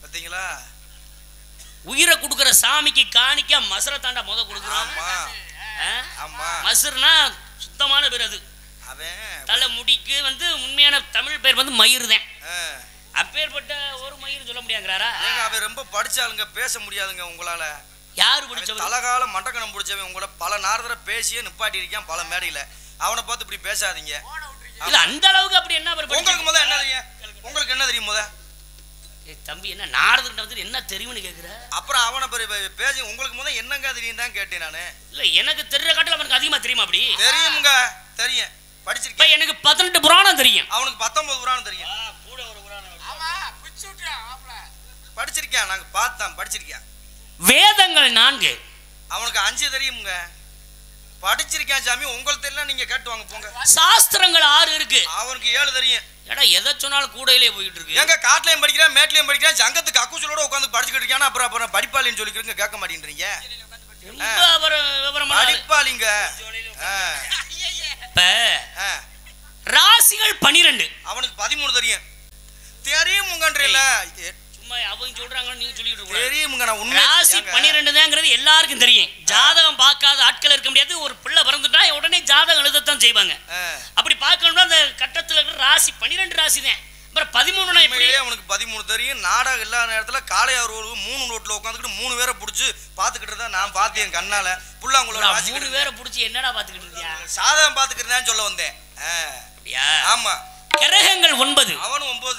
பாத்தீங்களா? உயிரை கொடுக்குற சாமிக்கு காணிக்க மசுரை தாண்டா முத கொடுக்குறான். மசுர்னா சுத்தமான பேர். அது தலை முடிக்கு வந்து உண்மையான தமிழ் பேர் வந்து மயிர் தான். அப்பேற்பட்ட ஒரு மயிர் சொல்ல முடியாங்கிறாரா? அவன் ரொம்ப படிச்சாலுங்க, பேச முடியாதுங்க உங்களால. யாரு பிடிச்சவன்? தலகால மண்டக்கணம் பிடிச்சவன். உங்களோட பல நாரதரை பேசியே நிப்பாட்டி இருக்கான் பல மேடையில. அவனை பார்த்து இப்படி பேசாதீங்க. இல்ல அந்த அளவுக்கு அப்படி என்ன உங்களுக்கு முத என்ன தெரியும்? உங்களுக்கு என்ன தெரியும் முத? தம்பி என்ன நாரதர்கிட்ட வந்து என்ன தெரியும்னு கேக்குற? அப்புறம் அவனை பேசி உங்களுக்கு முத என்னங்க தெரியும் தான் கேட்டேன் நானு. இல்ல எனக்கு தெரிற காட்டுல அவனுக்கு அதிகமா தெரியுமா? அப்படி தெரியுங்க. தெரியும், படிச்சிருக்கேன். எனக்கு 18 புராணம் தெரியும். அவனுக்கு 19 புராணம் தெரியும். கூட ஒரு புராணம் படிச்சிருக்கேன். நாங்க பார்த்தோம், படிச்சிருக்கேன். வேதங்கள் 4 அவனுக்கு 5 தெரியுங்க. படிச்சிருக்கேன் சாமி. உங்களுக்கு தெரியல, நீங்க கேட்டுவாங்க போங்க. சாஸ்திரங்கள் 6 இருக்கு. அவனுக்கு 7 தெரியும். ஏடா எதை சொன்னாலும் கூடையிலே போயிட்டு இருக்கு. எங்க காட்டுலயும் படிக்கிறேன், மேட்லயும் படிக்கிறேன், சங்கத்துக்கு அக்குசலோட உட்காந்து படிச்சுக்கிட்டு இருக்கானா. அப்புறம் படிப்பாளின்னு சொல்லிக்கிறீங்க, கேட்க மாட்டேன்றீங்க. படிப்பாளிங்க. இப்ப ராசிகள் 12. அவனுக்கு 13 தெரியும். தெரியுமுங்கன்றீல சும்மா அவங்க சொல்றாங்க, நீங்க சொல்லிட்டு இருக்க. தெரியுமுங்க. நான் உண்மை ராசி 12 தான்ங்கிறது எல்லாருக்கும் தெரியும். ஜாதகம் பார்க்காத ஆட்கள் இருக்க முடியாது. ஒரு பிள்ளை பிறந்துட்டா உடனே ஜாதகம் எழுதத்தான் செய்வாங்க. அப்படி பார்க்கணும்னா அந்த கட்டத்துல இருக்கிற ராசி 12 ராசி தான். அப்புறம் 13 எப்படி? அவனுக்கு 13 தெரியும். நாடகம் எல்லா நேரத்துல காளையார் ஒரு 3 ரோட்ல உட்காந்துக்கிட்டு 3 பேரை பிடிச்சி பாத்துக்கிட்டு தான் நான் பார்த்தேன் கண்ணால. புள்ளாங்குளோட 3 பேரை பிடிச்சி என்னடா பாத்துக்கிட்டு இருந்தியா? சாதகம் பாத்துக்கிட்டு சொல்ல வந்தேன். அப்படியா? ஆமா. கிரகங்கள் 9. அவனும் 9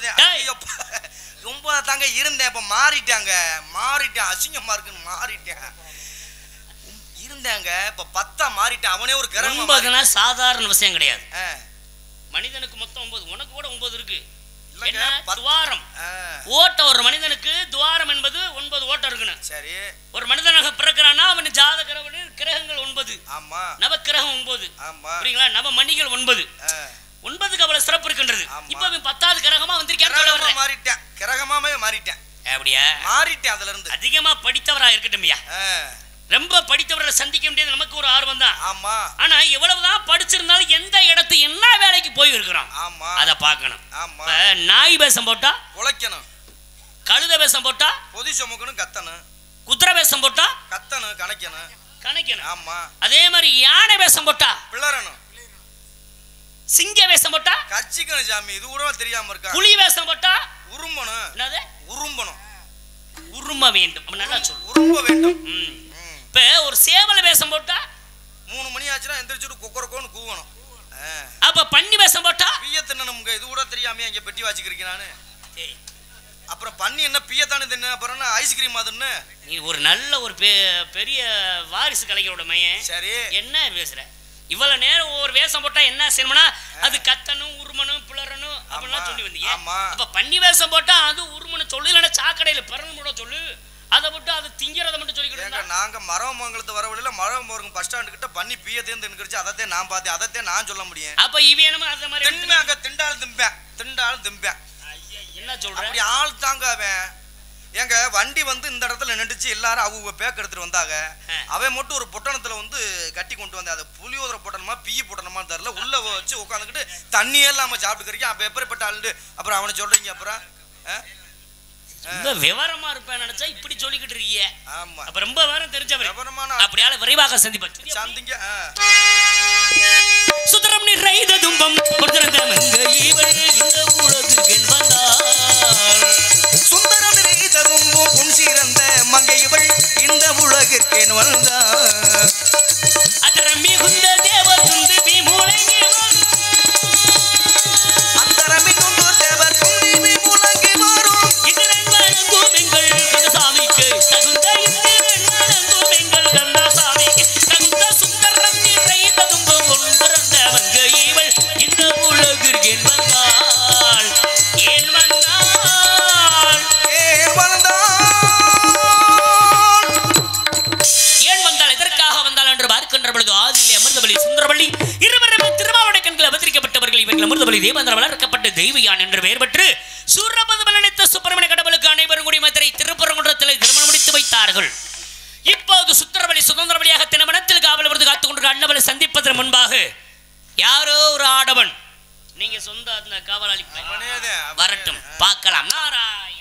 9 தாங்க இருந்தேன். இப்ப மாறிட்டாங்க. அசிங்கமா இருக்குன்னு மாறிட்டேன். இருந்தாங்க இப்ப 10 மாறிட்டேன். அவனே ஒரு கிரகம். 9னா சாதாரண விஷயம் கிடையாது. மனிதனுக்கு மொத்தம் 9. உனக்கு கூட 9 இருக்கு. என்ன துவாரம் ஓட்ட? ஒரு மனிதனுக்கு துவாரம் என்பது 9 ஓட்டம் இருக்கணும். சரி. ஒரு மனிதனாக பிறக்கிறானா அவன் ஜாதக கிரகங்கள் 9. ஆமா. நவக்கிரகம் 9. ஆமா. புரியுங்களா? நவ மணிகள் 9. 9க்கு அவ்வளவு சிறப்பு இருக்கின்றது. இப்ப 10வது கிரகமா வந்திருக்கேன். மாறிட்டேன். கிரகமாவே மாறிட்டேன். அப்படியா? மாறிட்டேன். அதுல இருந்து அதிகமா படித்தவரா இருக்கட்டும்யா. ரொம்ப படித்தவர்களை சந்திக்க முடியாது. நமக்கு ஒரு ஆர்வம் தான். ஆமா. ஆனா எவ்வளவுதான் படிச்சிருந்தாலும் எந்த இடத்து என்ன வேலைக்கு போய் இருக்கிறோம். ஆமா. அத பார்க்கணும். ஆமா. நாய் வேஷம் போட்டா உழைக்கணும். கழுத வேஷம் போட்டா பொதி சுமக்கணும், கத்தணும். குதிரை வேஷம் போட்டா கத்தணும், கணக்கணும். ஆமா. அதே மாதிரி யானை வேஷம் போட்டா பிளறணும். சிங்க வேஷம் போட்டா கட்சிக்கணும் சாமி. இது கூட தெரியாம இருக்கா? புலி வேஷம் போட்டா உரும்பணும். என்னது? உரும்பணும். உரும்ப வேண்டும். நல்லா சொல்லு. உரும்ப வேண்டும். இப்ப ஒரு சேவல வேஷம் போட்டா 3 மணி ஆச்சுன்னா எந்திரிச்சுட்டு குக்கரக்கோன்னு கூவணும். அப்ப பன்னி வேஷம் போட்டா பிய தின்னணுங்க. இது கூட தெரியாம இங்க பெட்டி வச்சுக்கிறீங்க நானு. அப்புறம் பன்னி என்ன பியத்தானு தின்னு அப்புறம் ஐஸ்கிரீம் அதுன்னு. நீ ஒரு நல்ல ஒரு பெரிய வாரிசு கலைஞரோட மையன். சரி. என்ன பேசுற? இவ்வளவு நேரம் ஒவ்வொரு வேஷம் போட்டா என்ன செய்யணும்னா அது கத்தணும், உருமணும், பிளறணும் அப்படிலாம் சொல்லி வந்தீங்க. அப்ப பன்னி வேஷம் போட்டா அது உருமணும் சொல்லு, இல்லைன்னா சாக்கடையில பிறந்து கூட சொல்லு. அதை விட்டு அது திங்கிறத மட்டும் சொல்லிக்கிட்டு நாங்க மரமங்கலத்து வர வழியில மரமங்க பஸ் ஸ்டாண்டு கிட்ட பண்ணி பியத்தையும் தின்னுச்சு. அதத்தே நான் பார்த்தேன். அதத்தே நான் சொல்ல முடியும். அப்ப இவனும் அந்த மாதிரி திண்டாலும் திம்பேன். என்ன சொல்ற? அப்படி ஆள் தாங்க அவன். எங்க வண்டி வந்து இந்த இடத்துல நின்றுச்சு. எல்லாரும் அவங்க பேக் எடுத்துட்டு வந்தாங்க. அவன் மட்டும் ஒரு பொட்டணத்துல வந்து கட்டி கொண்டு வந்தேன். அது புளியோதரை பொட்டணமா பிய பொட்டணமான்னு தெரியல. உள்ள வச்சு உட்காந்துக்கிட்டு தண்ணியே இல்லாம சாப்பிட்டுக்கிறீங்க. அப்ப எப்படிப்பட்ட ஆளு? அப்புறம் அவனை சொல்றீங்க. அப்புறம் ரொம்ப விவரமா இருப்பேன் நினைச்சா இப்படி சொல்லிக்கிட்டு இருக்கீங்க. ஆமா. அப்ப ரொம்ப விவரம் தெரிஞ்சவர். அப்படியால விரைவாக சந்திங்க. சுந்தரம் நிறைந்த துன்பம் சுந்தரம் நிறைந்த துன்பம் புன் சிறந்த மங்கையவள் இந்த உலகிற்கேன் வந்தார். அதரம் மிகுந்த தேவ துந்து விமுலங்கி அந்தரம் மிகுந்த தேவ துந்து விமுலங்கி வரும். இதரன் வழங்கும் எங்கள் கந்தசாமிக்கு தகுந்த இதரன் வழங்கும் எங்கள் கந்தசாமிக்கு தகுந்த சுந்தரம் நிறைந்த துன்பம் புன் சிறந்த மங்கையவள் இந்த உலகிற்கேன் வந்தார். இருவரும் திருமாவளவனுடைய கண்கள் அவதரிக்கப்பட்டவர்கள். இவர்கள் அமிர்தபலி தேவேந்திர வளர்க்கப்பட்ட தெய்வயான் என்று பெயர் பெற்று சூரபதுமன் நினைத்த சுப்பிரமணிய கடவுளுக்கு அனைவரும் கூடி மதுரை திருப்பரங்குன்றத்தில் திருமணம் முடித்து வைத்தார்கள். இப்போது சுந்தரவழி சுதந்திர வழியாக தினமனத்தில் காவல் விருது காத்துக் கொண்டிருக்க அண்ணவரை சந்திப்பதற்கு முன்பாக யாரோ ஒரு ஆடவன், நீங்க சொந்த அந்த காவலாளி வரட்டும், பார்க்கலாம். நாராய்